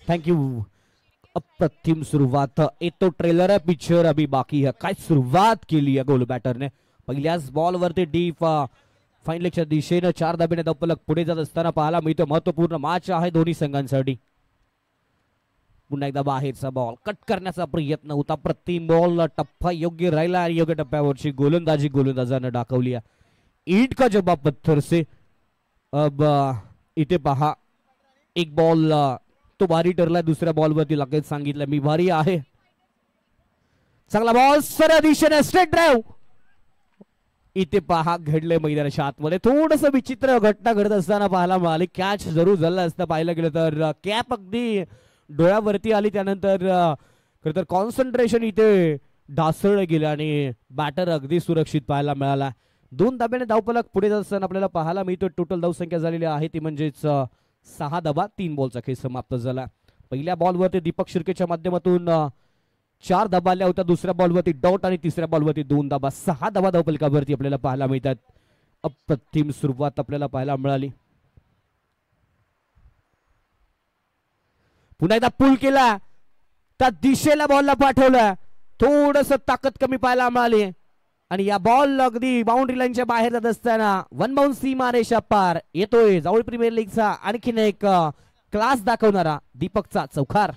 Thank you. अप्रतिम सुरुवात, येतो ट्रेलर आहे, पिक्चर अभी बाकी है। काय सुरुवात केली आहे गोल बॅटरने, पहिल्याच बॉलवरती डीप फाईन लेगच्या दिशेने 4 धाब्याने धावफलक पुढे जात असताना पाहायला मिळतो। महत्वपूर्ण मॅच आहे दोन्ही संघांसाठी। पुन्हा एकदा बाहेरचा बॉल कट करण्याचा प्रयत्न होता, प्रतिम बॉल टप्पा योग्य राहिला आणि योग्य टप्प्यावरची गोलंदाजी गोलंदाजाने दाखवली आहे। ईट का जवाब पत्थर से। अब इथे पहा, एक बॉल तो भारी ठरला, दुसऱ्या बॉलवरती लगेच सांगितलं मी भारी आहे। चांगला बॉल सरळ दिशेने स्ट्रेट ड्राइव्ह, इथे पहा घडले मैदानाच्या आतमध्ये थोडस विचित्र घटना घडत असताना पाहायला मिळाली। कॅच जरूर झालं असतं पाहायला गेलं तर, कॅप अगदी डोळ्यावरती आली, त्यानंतर खरं तर कॉन्सन्ट्रेशन इथे ढासळलं गेलं आणि बॅटर अगदी सुरक्षित पाहायला मिळाला। 2 धाब्याने धावफलक पुढे जात असताना आपल्याला पाहायला मिळतो। टोटल धावसंख्या झालेली आहे ती म्हणजेच 6 धाबा, 3 बॉलचा खेळ समाप्त झाला। पहिल्या बॉलवरती दीपक शिर्केच्या माध्यमातून 4 धाबा आल्या होत्या, दुसऱ्या बॉलवरती डॉट आणि तिसऱ्या बॉलवरती 2 धाबा, 6 धाबा धावफलकावरती आपल्याला पाहायला मिळतात। अप्रतिम सुरुवात आपल्याला पाहायला मिळाली। पुन्हा एकदा पुल केला, त्या दिशेला बॉलला पाठवलं, थोडस ताकद कमी पाहायला मिळाली आणि या बॉल अगदी बाउंड्री लाईनच्या बाहेर जात असताना वन बाउंड सीमारेषा पार येतोय। जावळी प्रीमियर लीगचा आणखीन एक क्लास दाखवणारा दीपकचा चौकार।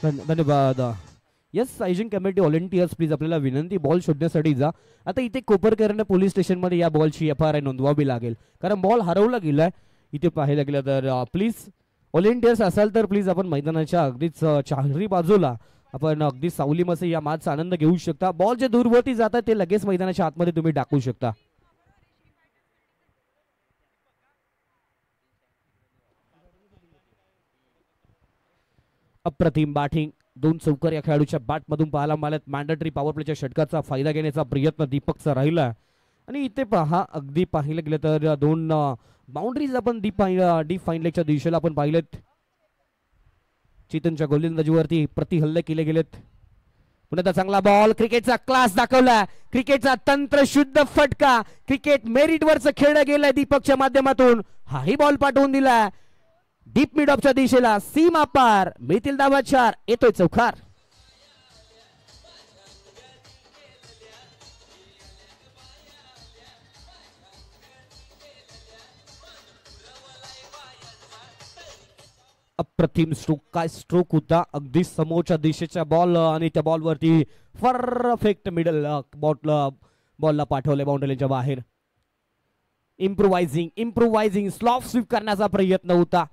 धन्यवाद। यस आयोजन कमिटी व्हॉलेंटियर्स प्लीज आपल्याला विनंती, बॉल शोधण्यासाठी जा। आता इथे कोपरकरने पोलीस स्टेशन मध्ये या बॉलची FIR नोंदवावी लागेल, कारण बॉल हरवला गेलाय। इथे पाहायला गेलं तर प्लीज व्हॉलेंटियर्स असाल तर प्लीज आपण मैदानाच्या अगदीच चारही बाजूला आपण अगदी सावलीमध्ये या मॅचचा आनंद घेऊ शकता। बॉल जे दूरवरती जातात ते लगेच मैदानाच्या आतमध्ये तुम्ही टाकू शकता। अप्रतिम बॅटिंग, 2 चौकार या खेळाडूच्या बॅट मधून पाहायला मिळाल्यात। मॅन्डेटरी पॉवर प्लेच्या षटकाचा फायदा घेण्याचा प्रयत्न दीपकचा राहिला आणि इथे पहा अगदी पाहिलं गेलं तर 2 बाउंड्रीज आपण डीप फाईन लेगच्या दिशेला आपण पाहिलेत। चेतनच्या गोलंदाजीवरती प्रतिहल्ले केले गेलेत। पुन्हा चांगला बॉल, क्रिकेटचा क्लास दाखवला, क्रिकेटचा तंत्र शुद्ध फटका, क्रिकेट मेरिट वरच खेळलं गेलंय दीपकच्या माध्यमातून। हाही बॉल पाठवून दिला डीप मिड ऑफच्या दिशेला, सीमा पार, मिळतील धावा 4, येतोय चौकार। अप्रतिम स्ट्रोक, काय स्ट्रोक होता, अगदी समोरच्या दिशेच्या बॉल आणि त्या बॉलवरती परफेक्ट मिडल बॉलला पाठवले बाउंड्रीच्या बाहेर। इम्प्रोवायझिंग स्लॉप स्वीप करण्याचा प्रयत्न होता।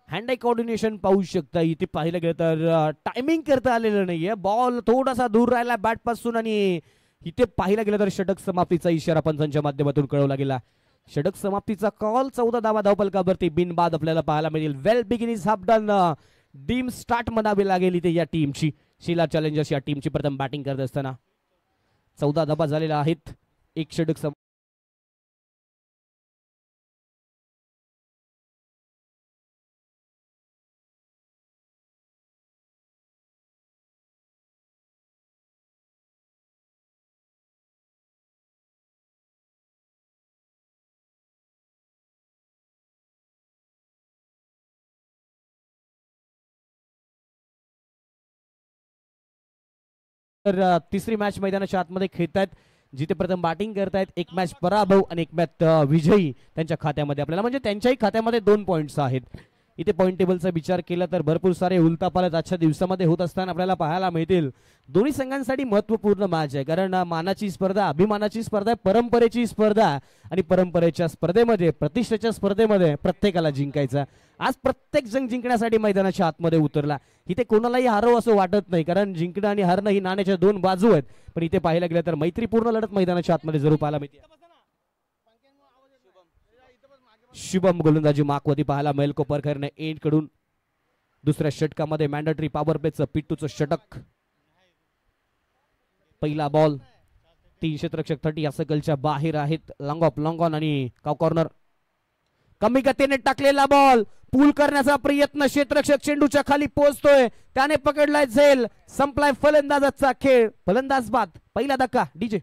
हँड आय कोऑर्डिनेशन पाहू शकता, इथे पाहिलं गेलं तर टायमिंग करता आलेलं नाहीये, बॉल थोडासा दूर राहिला बॅट पासून आणि इथे पाहिलं गेलं तर षटक समाप्तीचा इशारा पंचांच्या माध्यमातून कळवला गेला। षटक समाप्तीचा कॉल, 14 धावा धावफलकावरती बिनबाद आपल्याला पाहायला मिळेल। Well begin is half done, डीम स्टार्ट म्हणावी लागेल इथे या टीमची। शिला चॅलेंजर्स या टीमची प्रथम बॅटिंग करत असताना 14 धावा झालेल्या आहेत, 1 षटक तर तिसरी मॅच मैदानाच्या आतमध्ये खेळतायत, जिथे प्रथम बॅटिंग करतायत। 1 मॅच पराभव आणि 1 मॅच विजयी त्यांच्या खात्यामध्ये आपल्याला, म्हणजे त्यांच्याही खात्यामध्ये 2 पॉइंट्स आहेत। इथे पॉइंट टेबलचा विचार केला तर भरपूर सारे उलटापालट आजच्या दिवसामध्ये होत असताना आपल्याला पाहायला मिळतील। दोन्ही संघांसाठी महत्त्वपूर्ण मॅच आहे, कारण मानाची स्पर्धा, अभिमानाची स्पर्धा, परंपरेची स्पर्धा आणि परंपरेच्या स्पर्धेमध्ये, प्रतिष्ठेच्या स्पर्धेमध्ये प्रत्येकाला जिंकायचं। आज प्रत्येक जण जिंकण्यासाठी मैदानाच्या आतमध्ये उतरला। इथे कोणालाही हारव असं वाटत नाही, कारण जिंकणं आणि हारणं ही नाण्याच्या 2 बाजू आहेत, पण इथे पाहायला गेलं तर मैत्रीपूर्ण लढत मैदानाच्या आतमध्ये जरूर पाहायला मिळते। शुभम गोलंदाजी माकवती पाहायला मिळेल कोपरकरने एंड कडून। दुसऱ्या षटकामध्ये मॅन्डेटरी पॉवर प्लेचं पिट्टूचं षटक। पहिला बॉल, 3 क्षेत्ररक्षक 30 या सर्कलच्या बाहेर आहेत। लॉंग ऑन आणि काव कॉर्नर, कमी गतीने टाकलेला बॉल, पूल करण्याचा प्रयत्न, क्षेत्ररक्षक चेंडूच्या खाली पोहोचतोय, त्याने पकडलाय झेल, संपलाय फलंदाजाचा खेळ, फलंदाज बाद, पहिला धक्का डीजे.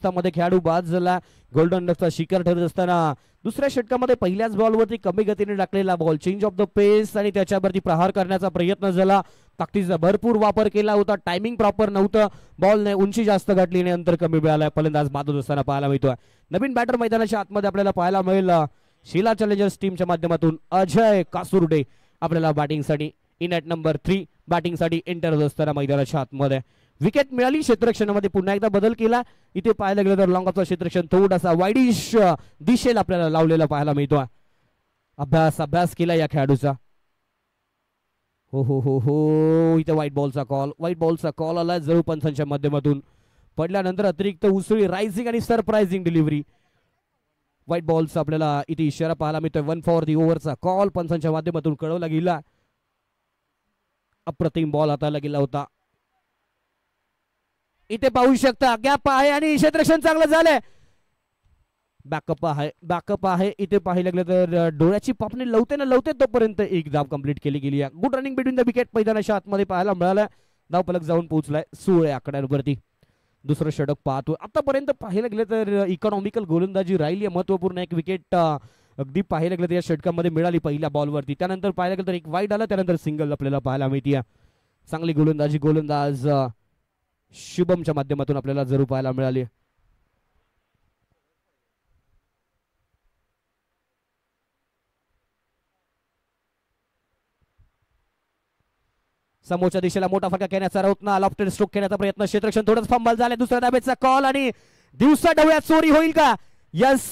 मध्ये खेळाडू बाद झाला, गोल्डन डकचा शिकार ठरत असताना दुसऱ्या षटकामध्ये पहिल्याच बॉलवरती कमी गतीने टाकलेला बॉल, चेंज ऑफ द पेस आणि त्याच्यावरती प्रहार करण्याचा प्रयत्न झाला, ताकदीचा भरपूर वापर केला होता, टायमिंग प्रॉपर नव्हतं, बॉलने उंची जास्त गाठली आणि अंतर कमी मिळालं, फलंदाज बाद होत असताना पाहायला मिळतोय. नवीन बॅटर मैदानाच्या आतमध्ये आपल्याला पाहायला मिळेल, शिला चॅलेंजर्स टीमच्या माध्यमातून अजय कासुर्डे आपल्याला बॅटिंगसाठी इन ॲट नंबर 3 बॅटिंगसाठी एंटर होत असताना मैदानाच्या आतमध्ये. विकेट मिळाली, क्षेत्ररक्षणामध्ये पुन्हा एकदा बदल केला, इथे पाहायला गेलं तर लॉंग ऑफचं क्षेत्ररक्षण थोडासा वाईडिश दिशेला आपल्याला लावलेला पाहायला मिळतो. अभ्यास केला या खेळाडूचा. हो हो हो हो, इथे व्हाईट बॉलचा कॉल आला जरूर पंचांच्या माध्यमातून. पडल्यानंतर अतिरिक्त उसळी, रायझिंग आणि सरप्राइझिंग डिलिव्हरी. व्हाईट बॉलचा आपल्याला इथे इशारा पाहायला मिळतोय. 1 फॉर दी ओव्हरचा कॉल पंचांच्या माध्यमातून कळवला गेला. अप्रतिम बॉल हाताला गेला होता. इथे पाहू शकता गॅप आहे आणि क्षेत्ररक्षण चांगलं झालंय. बॅकअप आहे इथे पाहायला लागलं तर डोळ्याची पापणी लवते तोपर्यंत एक धाव कंप्लीट केली गेली आहे. Good running between the wicket मैदानाच्या आतमध्ये पाहायला मिळालं. धाव फलक जाऊन पोहोचलाय 16 आकड्यांवरती. दुसरं षटक पाहतो. आतापर्यंत पाहायला गेलं तर इकॉनॉमिकल गोलंदाजी राहिली, महत्वपूर्ण एक विकेट अगदी पाहायला गेलं तर या षटकामध्ये मिळाली पहिल्या बॉलवरती. त्यानंतर पाहायला गेलं तर एक वाईड आला, त्यानंतर सिंगल आपल्याला पाहायला मिळते. चांगली गोलंदाज शुभमच्या माध्यमातून आपल्याला जरूर पाहायला मिळाली. समोरच्या दिशेला मोठा फटका घेण्याचा रौतना, लॉफ्टेड स्ट्रोक घेण्याचा प्रयत्न, क्षेत्ररक्षण थोडंच फंबल झाले. दुसऱ्या धाब्याचा कॉल आणि दिवसा डवळ्यात चोरी होईल का? यस,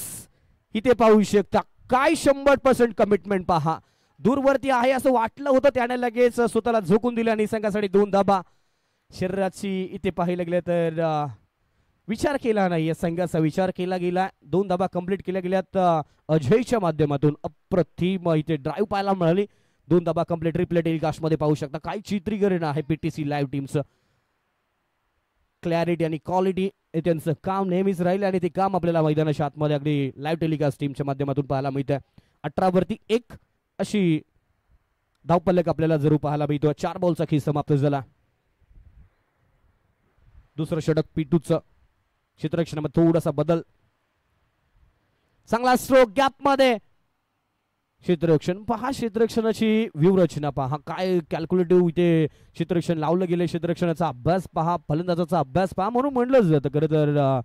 इथे पाहू शकता काय 100% कमिटमेंट पहा. दूरवरती आहे असं वाटलं होतं, त्याने लगेच स्वतःला झोकून दिले आणि संघासाठी 2 धाबा. शरीराची इथे पाहायला गेलं तर विचार केला नाही, संघाचा विचार केला गेला. 2 धाबा कंप्लीट केल्या गेल्यात अजयच्या माध्यमातून. अप्रतिम इथे ड्राईव्ह पाहायला मिळाली. 2 धाबा कंप्लीट. रिप्ले टेलिकास्ट मध्ये पाहू शकता काय चित्रीकरण आहे पीटीसी लाईव्ह टीमचं. क्लॅरिटी आणि क्वालिटी त्यांचं काम नेहमीच राहिलं आणि ते काम आपल्याला मैदानाच्या आतमध्ये अगदी लाईव्ह टेलिकास्ट टीमच्या माध्यमातून पाहायला मिळतं. 18 वरती 1 अशी धावपलक आपल्याला जरूर पाहायला मिळतो. 4 बॉलचा खेळ समाप्त झाला. दुसरं षटक पिटूचं. क्षेत्ररक्षणामध्ये थोडासा बदल, चांगला स्ट्रोक गॅप मध्ये. क्षेत्ररक्षण पहा, क्षेत्ररक्षणाची व्यूहरचना पहा, काय कॅल्क्युलेटिव्ह इथे क्षेत्ररक्षण लावलं गेलं. क्षेत्ररक्षणाचा अभ्यास पहा, फलंदाजाचा अभ्यास पहा. म्हणून म्हणलं जातं खरं तर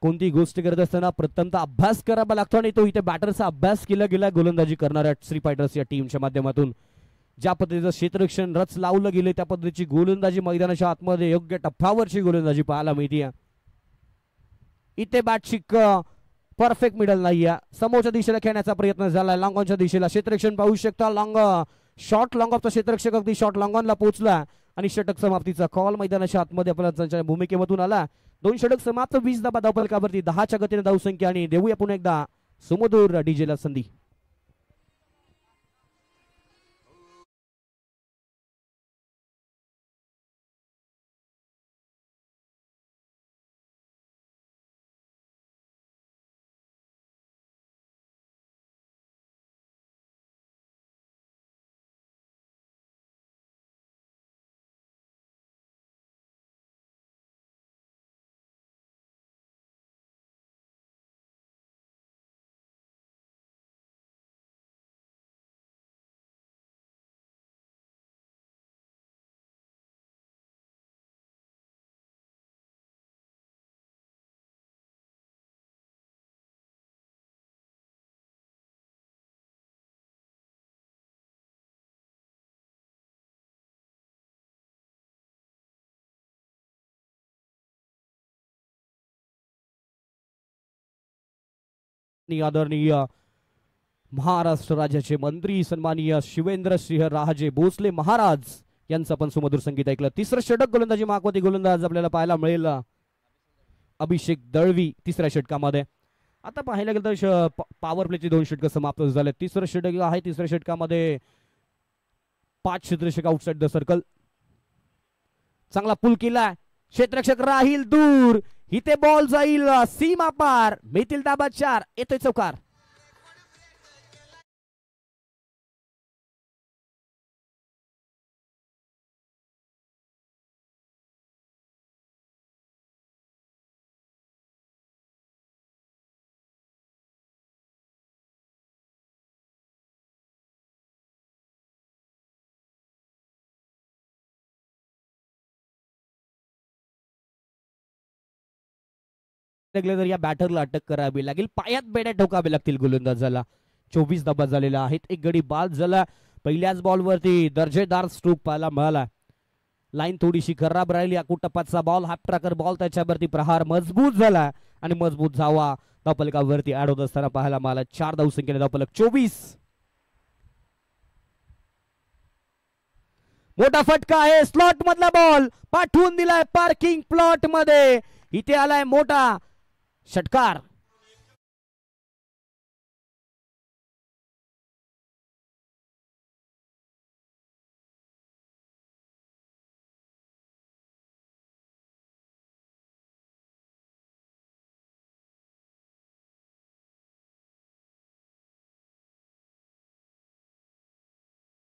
कोणती गोष्ट करत असताना प्रथमतः अभ्यास करावा लागतो आणि तो इथे बॅटरचा अभ्यास केला गेला गोलंदाजी करणाऱ्या श्री फायटर्स या टीमच्या माध्यमातून. ज्या पद्धतीचं क्षेत्ररक्षण रच लावलं गेले त्या पद्धतीची गोलंदाजी मैदानाच्या आतमध्ये योग्य टप्प्यावरची गोलंदाजी पाहायला मिळते. इथे बॅटची परफेक्ट मिडल नाही आहे. समोरच्या दिशेला खेळण्याचा प्रयत्न झाला, लॉंग ऑनच्या दिशेला. क्षेत्ररक्षण पाहू शकता, लॉंग ऑफचा क्षेत्ररक्षक अगदी शॉर्ट लॉंग ऑनला पोहोचला आणि षटक समाप्तीचा कॉल मैदानाच्या आतमध्ये आपल्याला त्यांच्या भूमिकेमधून आला. 2 षटक समाप्त, 20 धाबा धावफलकावरती, 10च्या गतीने धावसंख्या. आणि देऊया पुन्हा एकदा सुमधुर डीजेला संधी. आदरणीय महाराष्ट्र राज्याचे मंत्री सन्माननीय शिवेंद्र सिंह राजे भोसले महाराज यांचं पण सुमधुर संगीत ऐकलं. तिसरं षटक गोलंदाजी मागवती गोलंदाज आपल्याला पाहायला मिळेल अभिषेक दळवी तिसऱ्या षटकामध्ये. आता पाहायला गेलं तर पॉवर प्लेचे 2 षटक समाप्त झाले. तिसरं षटक आहे. तिसऱ्या षटकामध्ये 5 क्षेत्ररक्षक आउटसाइड द सर्कल. चांगला पुल केला. क्षेत्ररक्षक राहील दूर. इथे बॉल जाईल सीमा पार. मिळतील दाबा 4. येतोय चौकार. तर या बॅटरला अटक करावी लागेल. पायात बेड्या ठोकावे लागतील गोलंदाजाला. 24 धाबा झालेल्या आहेत. एक गडी बाद झाला. पहिल्याच बॉलवरती दर्जेदार स्ट्रोक पाहायला मिळाला. लाईन थोडीशी खराब राहिली. कुटप्पाचा बॉल हाफ ट्रॅकर बॉल त्याच्यावरती प्रहार मजबूत झाला आणि मजबूत धावा धावफलकावरती ऍड होत असताना पाहायला मिळाला. 4 धावसंख्येने धावफलक 24. मोठा फटका आहे. स्लॉट मधला बॉल पाठवून दिलाय पार्किंग प्लॉट मध्ये. इथे आलाय मोठा षटकार.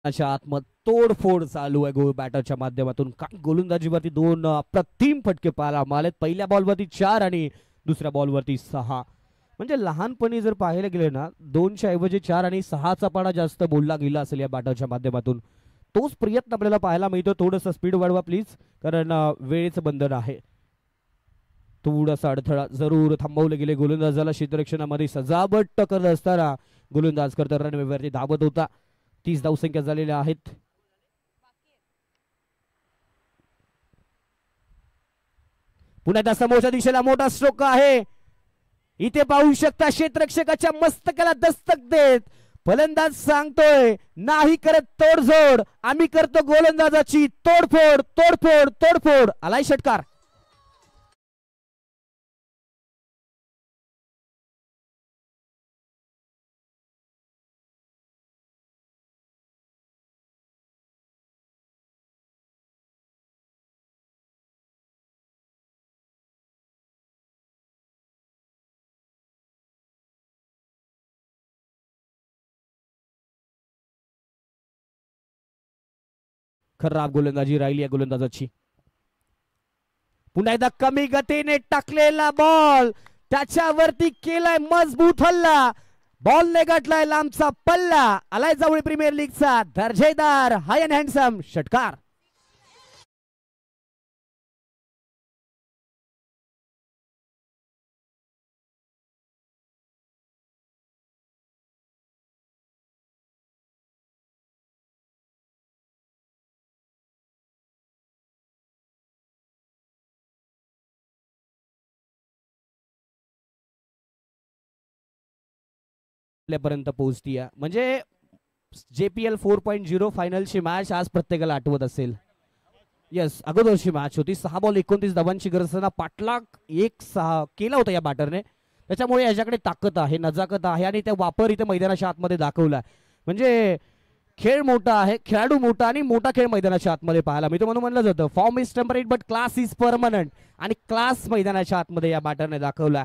आतमध्ये तोडफोड चालू आहे बॅटरच्या माध्यमातून. काय गोलंदाजीवरती 2 अप्रतिम फटके पाहायला मिळाले. पहिल्या बॉलवरती 4 आणि दुसऱ्या बॉलवरती 6. म्हणजे लहानपणी जर पाहायला गेले ना 2च्या ऐवजी 4 आणि 6चा पाडा जास्त बोलला गेला असेल या बॅटरच्या माध्यमातून. तोच प्रयत्न आपल्याला पाहायला मिळतो. थोडंसं स्पीड वाढवा प्लीज, कारण वेळेचं बंधन आहे. थोडासा अडथळा जरूर थांबवले गेले. गोलंदाजाला क्षेत्ररक्षणामध्ये सजावट करत असताना गोलंदाज करता रनवेवरती धावत होता. 30 धावसंख्या झालेल्या आहेत. पुन्हा एकदा समोरच्या दिशेला मोठा स्ट्रोक आहे. इथे पाहू शकता क्षेत्ररक्षकाच्या मस्तकाला दस्तक देत फलंदाज सांगतोय नाही करत तोडजोड, आम्ही करतो गोलंदाजाची तोडफोड तोडफोड तोडफोड. आलाय षटकार. खराब गोलंदाजी राहिली या गोलंदाजाची. पुन्हा एकदा कमी गतीने टाकलेला बॉल त्याच्यावरती केलाय मजबूत हल्ला. बॉल ने गाठलाय लांबचा पल्ला. आलाय जवळ प्रीमियर लीगचा दर्जेदार हाय अँड हँडसम षटकार. पर्यंत पोहोचती. म्हणजे JPL 4.0 फायनलची मॅच आज प्रत्येकाला आठवत असेल. येस, अगोदरची मॅच होती. 6 बॉल 29 धावांची गरज असताना पाठलाग 1-6 केला होता या बॅटरने. त्याच्यामुळे याच्याकडे ताकद आहे, नजाकत आहे आणि त्या वापर इथे मैदानाच्या आतमध्ये दाखवला. म्हणजे खेळ मोठा आहे, खेळाडू मोठा आणि मोठा खेळ मैदानाच्या आतमध्ये पाहायला मिळतो. म्हणून म्हणलं जातं form is temperate but class is permanent. आणि क्लास मैदानाच्या आतमध्ये या बॅटरने दाखवला.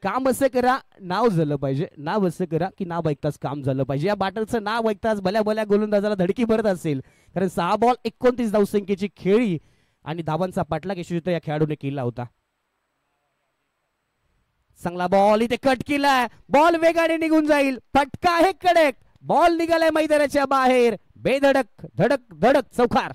काम असं करा नाव झालं पाहिजे, नाव असं करा की नाव ऐकताच काम झालं पाहिजे. या बॅटरचं नाव ऐकताच भल्या भल्या गोलंदाजाला धडकी भरत असेल. कारण 6 बॉल 29 धावसंख्येची खेळी आणि धावांचा पाठलाग यशस्वी या खेळाडूने केला होता. चांगला बॉल इथे कट केलाय. बॉल वेगाने निघून जाईल. फटका आहे कडक. बॉल निघालाय मैदानाच्या बाहेर. बेधडक धडक धडक चौकार.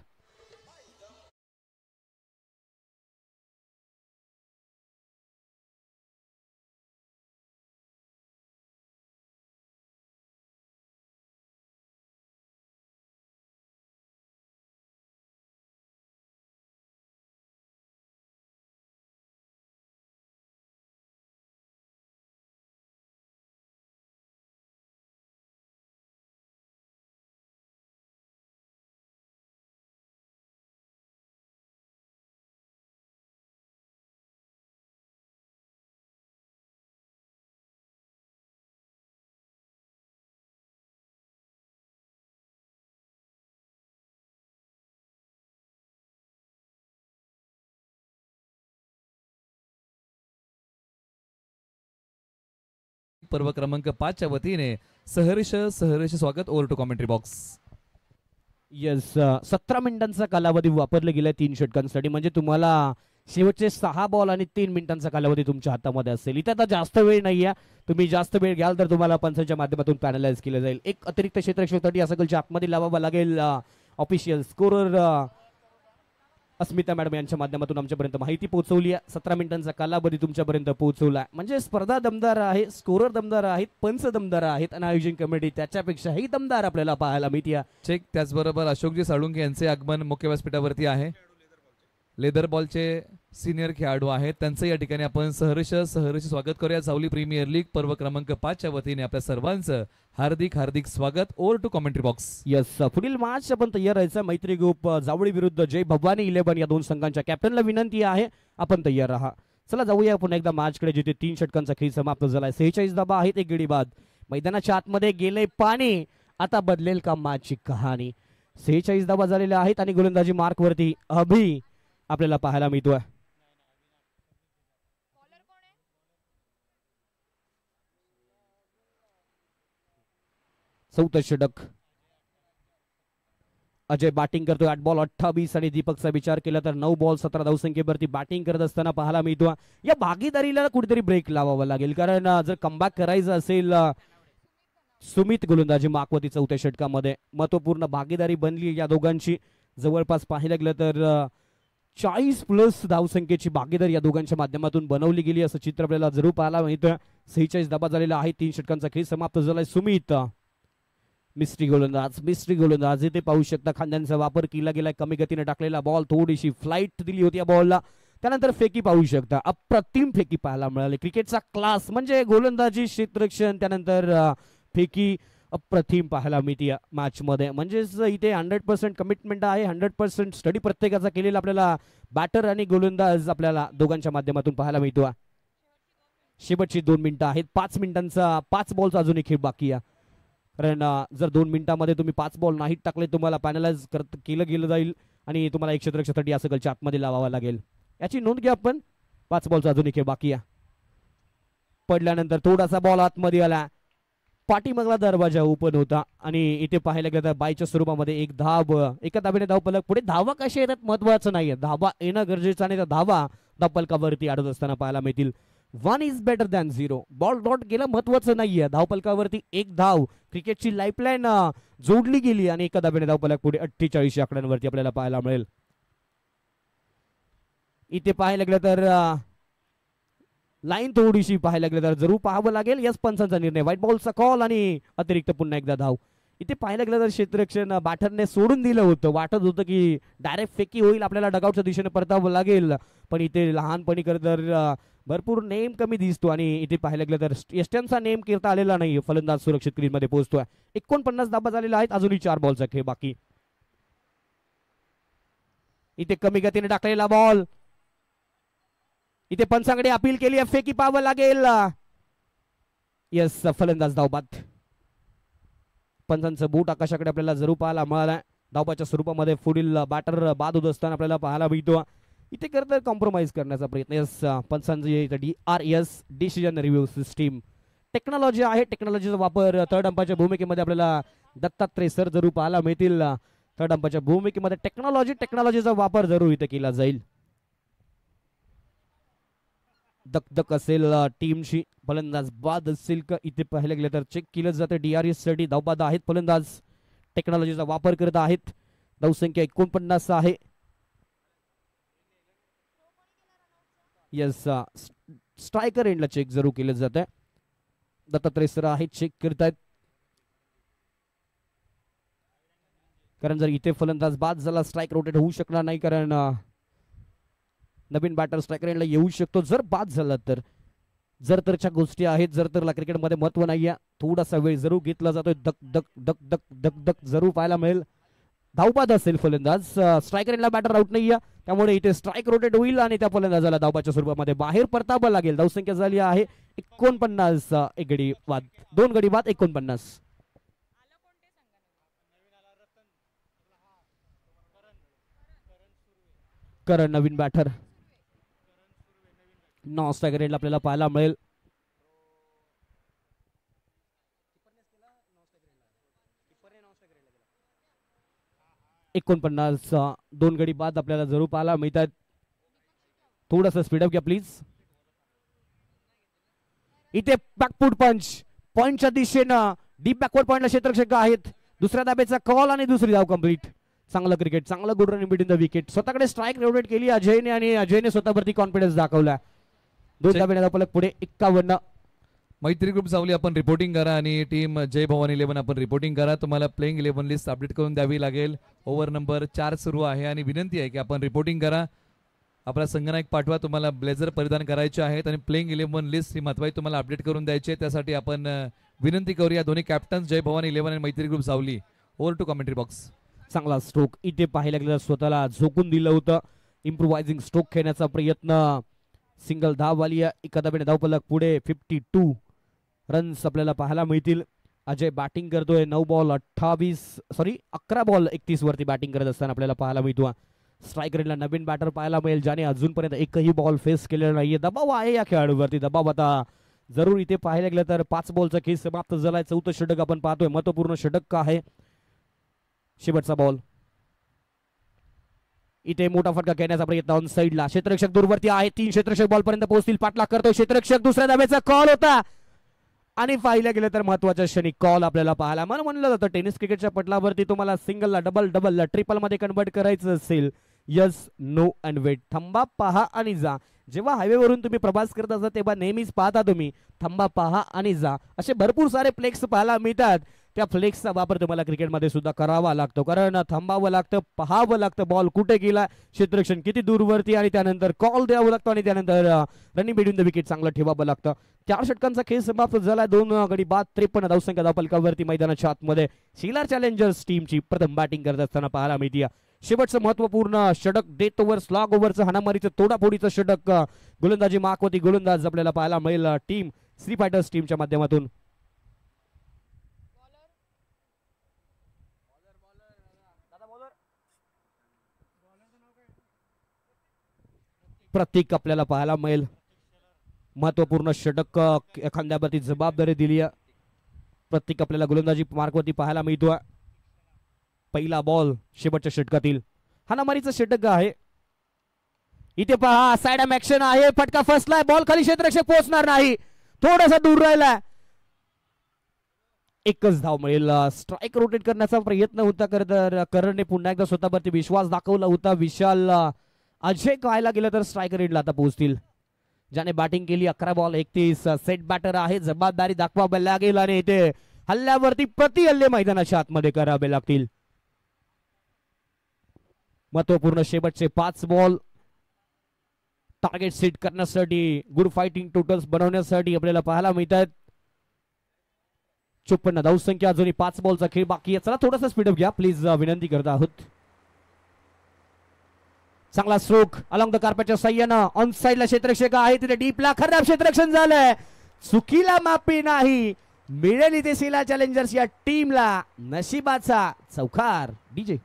पर्व क्रमांक 5 च्या वतीने सहर्ष स्वागत. Over to commentary box. Yes 17 मिनिटांचा कालावधी वापरला गेलाय 3 षटकांसाठी. म्हणजे तुम्हाला शेवटचे 6 बॉल आणि 3 मिनिटांचा कालावधी तुमच्या हातामध्ये असेल. इथे आता जास्त वेळ नाहीये. तुम्ही जास्त वेळ घ्याल तर तुम्हाला पंचांच्या माध्यमातून पॅनलाइज केलं जाईल. एक अतिरिक्त क्षेत्ररक्षणासाठी असं गोलच्या आतमध्ये लावावा लागेल. ऑफिशियल स्कोरर अस्मिता मॅडम यांच्या माध्यमातून आमच्यापर्यंत माहिती पोहोचवली आहे. 17 मिनिटांचा कालावधी तुमच्यापर्यंत पोहोचवला. म्हणजे स्पर्धा दमदार आहे, स्कोरर दमदार आहेत, पंच दमदार आहेत आणि आयोजन कमिटी त्याच्यापेक्षाही दमदार आपल्याला पाहायला मिळते. चेक. त्याचबरोबर अशोकजी साळुंके यांचे आगमन मुख्य व्यासपीठावरती आहे. लेदर बॉलचे सिनियर खेळाडू आहेत, त्यांचं या ठिकाणी आपण सहर्ष स्वागत करूया. सावली प्रीमियर लीग पर्व क्रमांक 5 च्या वतीने आपल्या सर्वांचं हार्दिक स्वागत. Over to commentary box. Yes पुढील मॅच आपण तयार राहायचं. मैत्री ग्रुप जावळी विरुद्ध जय भवानी 11 या दोन संघांच्या कॅप्टनला विनंती आहे आपण तयार राहा. चला जाऊया पुन्हा एकदा मॅचकडे, जिथे 3 षटकांचा खेळ समाप्त झालाय. 46 धाबा आहेत, 1 गडी बाद. मैदानाच्या आतमध्ये गेले पाणी. आता बदलेल का मॅचची कहाणी. 46 धाबा झालेल्या आहेत आणि गोलंदाजी मार्क वरती अभि आपल्याला पाहायला मिळतोय. चौथं षटक. अजय बॅटिंग करतोय. 8 बॉल 28 आणि दीपकचा विचार केला तर 9 बॉल 17 धावसंख्येवरती बॅटिंग करत असताना पाहायला मिळतो. या भागीदारीला कुठेतरी ब्रेक लावावा लागेल, कारण जर कमबॅक करायचं असेल. सुमित गोलंदाजी माकवती चौथ्या षटकामध्ये महत्वपूर्ण भागीदारी बनली या दोघांची. जवळपास पाहायला गेलं तर 40+ धावसंख्येची भागीदारी या दोघांच्या माध्यमातून बनवली गेली, असं चित्र आपल्याला जरूर पाहायला मिळतं. 46 धाबा झालेला आहे. 3 षटकांचा खेळ समाप्त झालाय. सुमित मिस्ट्री गोलंदाज इथे पाहू शकता. खांद्यांचा वापर केला गेलाय. कमी गतीने टाकलेला बॉल, थोडीशी फ्लाईट दिली होती या बॉलला. त्यानंतर फेकी पाहू शकता. अप्रतिम फेकी पाहायला मिळाली. क्रिकेटचा क्लास म्हणजे गोलंदाजी, क्षेत्ररक्षण, त्यानंतर फेकी अप्रतिम पाहायला मिळते मॅच मध्ये. म्हणजेच इथे 100% कमिटमेंट आहे, 100% स्टडी प्रत्येकाचा केलेला आपल्याला बॅटर आणि गोलंदाज आपल्याला दोघांच्या माध्यमातून पाहायला मिळतो. शेवटची 2 मिनिटं आहेत. 5 मिनिटांचा 5 बॉलचा अजूनही खेळ बाकी आहे. कारण जर 2 मिनिटांमध्ये तुम्ही 5 बॉल नाहीत टाकले, तुम्हाला पॅनलाइज केलं गेलं जाईल आणि तुम्हाला एक क्षेत्ररक्षणासाठी असं गलच्या आतमध्ये लावावा लागेल. याची नोंद घ्या आपण. 5 बॉलचा अजूनही खेळ बाकी आहे. पडल्यानंतर थोडासा बॉल आतमध्ये आला. पाठीमागला दरवाजा ओपन होता आणि इथे पाहायला गेलं तर बायच्या स्वरूपामध्ये एक धाव, एका धावेने धाव पलक पुढे. धावा कशा येतात महत्वाचं नाहीये, धावा येणं गरजेचं नाही. तर धावा धावपलकावरती अडत असताना पाहायला मिळतील. 1 is better than 0. Ball dot गेला महत्वाचं नाहीये. धावपलकावरती एक धाव, क्रिकेटची लाईफलाईन जोडली गेली आणि एका धावेने धावपलक पुढे. 48 आकड्यांवरती आपल्याला पाहायला मिळेल. इथे पाहायला गेलं तर लाईन थोडीशी पाहायला गेलं तर जरूर पाहावं लागेल. यस पंचांचा निर्णय, व्हाईट बॉलचा कॉल आणि अतिरिक्त पुन्हा एकदा धाव. इथे पाहायला गेलं तर क्षेत्ररक्षण बॅटरने सोडून दिलं होतं. वाटत होतं की डायरेक्ट फेकी होईल, आपल्याला डगआउटच्या दिशेने परतावं लागेल. पण इथे लहानपणी करत तर भरपूर नेम कमी दिसतो आणि इथे पाहायला गेलं तर एस्टनचा नेम करता आलेला नाही. फलंदाज सुरक्षित क्रीजमध्ये पोहोचतोय. 49 धाबा झालेला आहेत. अजूनही 4 बॉलचा खेळ बाकी. इथे कमी गतीने टाकलेला बॉल. इथे पंचांकडे अपील केली, फेकी पाहावं लागेल. यस फलंदाज धावबाद. पंचांचं बूट आकाशाकडे आपल्याला जरूर पाहायला मिळाला. धावबाच्या स्वरूपामध्ये पुढील बॅटर बाद होत असताना आपल्याला पाहायला मिळतो. इथे करत कॉम्प्रोमाइज करण्याचा प्रयत्न. यस पंचांची DRS decision review system technology आहे. टेक्नॉलॉजीचा वापर थर्ड अंपायरच्या भूमिकेमध्ये आपल्याला दत्तात्रय सर जरूर पाहायला मिळतील. थर्ड अंपायरच्या भूमिकेमध्ये टेक्नॉलॉजीचा वापर जरूर इथे केला जाईल. दगदग असेल टीमची. फलंदाज बाद असेल का इथे पाहायला गेलं तर चेक केलं जातं. DRS साठी धावबाद आहेत. फलंदाज टेक्नॉलॉजीचा वापर करत आहेत. धावसंख्या 49 आहे. यस स्ट्रायकर एंडला चेक जरूर केलं जात आहे. दत्तात्रय सर आहेत, चेक करतायत. कारण जर इथे फलंदाज बाद झाला, स्ट्राईक रोटेट होऊ शकणार नाही, कारण नवीन बॅटर स्ट्रायकर एंडला येऊ शकतो जर बाद झाला तर. जर तरच्या गोष्टी आहेत. जर तरला क्रिकेटमध्ये महत्व नाही आहे. थोडासा वेळ जरूर घेतला जातोय. दक दक दक दक दक दक जरूर पाहायला मिळेल. धावबाद असेल फलंदाज. स्ट्रायकर एंडला बॅटर आउट नाहीये, त्यामुळे इथे स्ट्राईक रोटेट होईल आणि त्या फलंदाजाला धावबाच्या स्वरूपामध्ये बाहेर परतावं लागेल. धावसंख्या झाली आहे 49. एक गडी बाद, 2 गडी बाद, 49. करण नवीन बॅटर. नॉन स्ट्रायकर एंडला आपल्याला पाहायला मिळेल. 49 दोन गडी बाद आपल्याला जरूर पाहायला मिळतात. थोडस स्पीडअप घ्या प्लीज. इथे बॅकफूट पंच पॉइंटच्या दिशेनं डीप बॅकवर्ड पॉइंटला क्षेत्ररक्षक आहेत. दुसऱ्या धाब्याचा कॉल आणि दुसरी धाव कंप्लीट. चांगलं क्रिकेट, चांगलं good run between the wicket. स्वतःकडे स्ट्राईक रोटेट केली अजयने आणि अजयने स्वतःवरती कॉन्फिडन्स दाखवला. दोन धाब्याने धावफलक पुढे 51. मैत्री ग्रुप सावली आपण रिपोर्टिंग करा आणि टीम जय भवानी 11 आपण रिपोर्टिंग करा. तुम्हाला प्लेइंग 11 लिस्ट अपडेट करून द्यावी लागेल. ओव्हर नंबर 4 सुरू आहे आणि विनंती आहे की आपण रिपोर्टिंग करा. आपला संगणक पाठवा. तुम्हाला ब्लेझर परिधान करायचे आहेत आणि प्लेइंग 11 लिस्ट ही महत्वाची तुम्हाला अपडेट करून द्यायची आहे. त्यासाठी आपण विनंती करूया दोन्ही कॅप्टन्स जय भवानी 11 आणि Maitri group Savali. Over to commentary box. चांगला स्ट्रोक इथे पाहायला गेलं, स्वतःला झोकून दिलं होतं. इम्प्रोवायझिंग स्ट्रोक खेळण्याचा प्रयत्न. सिंगल धाव आली. एका धाब्याने धावफलक पुढे 52 रन्स आपल्याला पाहायला मिळतील. अजय बॅटिंग करतोय. 11 बॉल 31 वरती बॅटिंग करत असताना आपल्याला पाहायला मिळतो. स्ट्राईक रेटला नवीन बॅटर पाहायला मिळेल ज्याने अजूनपर्यंत एकही बॉल फेस केलेला नाहीये. दबाव आहे या खेळाडूवरती. दबाव आता जरूर इथे पाहायला गेलं तर 5 बॉलचा खेळ समाप्त झालाय. 4थं षटक आपण पाहतोय. महत्वपूर्ण षटक आहे. शेवटचा बॉल. इथे मोठा फटका खेळण्याचा प्रयत्न ऑन साइडला. क्षेत्ररक्षक दूरवरती आहे. 3 क्षेत्ररक्षक बॉल पर्यंत पोहोचतील. पाठलाग करतो क्षेत्ररक्षक. दुसऱ्या धाब्याचा कॉल होता आणि पाहिलं गेलं तर महत्वाच्या क्षणी कॉल आपल्याला पाहायला म्हणलं जातं टेनिस क्रिकेटच्या पटलावरती तुम्हाला सिंगलला डबलला ट्रिपल मध्ये कन्वर्ट करायचं असेल, यस नो अँड वेट. थांबा, पहा आणि जा. जेव्हा हायवेवरून तुम्ही प्रवास करत असता तेव्हा नेहमीच पाहता तुम्ही थांबा, पहा आणि जा असे भरपूर सारे फ्लेक्स पाहायला मिळतात. त्या फ्लेक्सचा वापर तुम्हाला क्रिकेटमध्ये सुद्धा करावा लागतो. कारण थांबावं लागतं, पाहावं लागतं बॉल कुठे गेला, क्षेत्ररक्षण किती दूरवरती आणि त्यानंतर कॉल द्यावं लागतो आणि त्यानंतर रनिंग बिटवीन द विकेट चांगलं ठेवावं लागतं. 4 षटकांचा खेळ समाप्त झाला. 2 गडी बाद 53 धावसंख्या धावफलकावरती मैदानाच्या आतमध्ये शिलार चॅलेंजर्स टीमची प्रथम बॅटिंग करत असताना पाहायला मिळते. शेवटचं महत्वपूर्ण षटक डेथ ओव्हर स्लॉग ओव्हरचं हाणामारीचं तोडाफोडीचं षटक. गोलंदाजी माकवती गोलंदाज आपल्याला पाहायला मिळेल टीम श्री फायटर्स टीमच्या माध्यमातून. प्रतीक आपल्याला पाहायला मिळेल. महत्वपूर्ण षटक एखाद्यावरती जबाबदारी दिली. प्रतीक आपल्याला गोलंदाजी मार्कवरती पाहायला मिळतो. पहिला बॉल शेवटच्या षटकातील हाणामारीचं षटक आहे. इथे पहा साइड ऍक्शन आहे. फटका फसलाय. बॉल खाली क्षेत्ररक्षक पोहोचणार नाही. थोडासा दूर राहिला. एकच धाव मिळेल. स्ट्राईक रोटेट करण्याचा प्रयत्न होता तर करणने पुन्हा एकदा स्वतःवरती विश्वास दाखवला होता. विशाल अजय कळायला गेलं तर स्ट्राईक रेटला आता पोहोचतील. ज्याने बॅटिंग केली 11 बॉल 31. सेट बॅटर आहे. जबाबदारी दाखवावी लागेल आणि इथे हल्ल्यावरती प्रति हल्ले मैदानाच्या आतमध्ये करावे लागतील. महत्वपूर्ण शेवटचे 5 बॉल टार्गेट सेट करण्यासाठी गुड फायटिंग टोटल्स बनवण्यासाठी आपल्याला पाहायला मिळतात. 54 धावसंख्या. अजूनही 5 बॉलचा खेळ बाकी आहे. चला थोडासा स्पीडअप घ्या प्लीज, विनंती करत आहोत. चांगला स्ट्रोक अलॉंग द कार्पेटच्या साह्यानं ऑन साइडला क्षेत्ररक्षक आहे. तिथे डीपला खराब क्षेत्ररक्षण झालंय. चुकीला माफी नाही मिळेल इथे सिला चॅलेंजर्स या टीमला. नशिबाचा चौकार. डीजे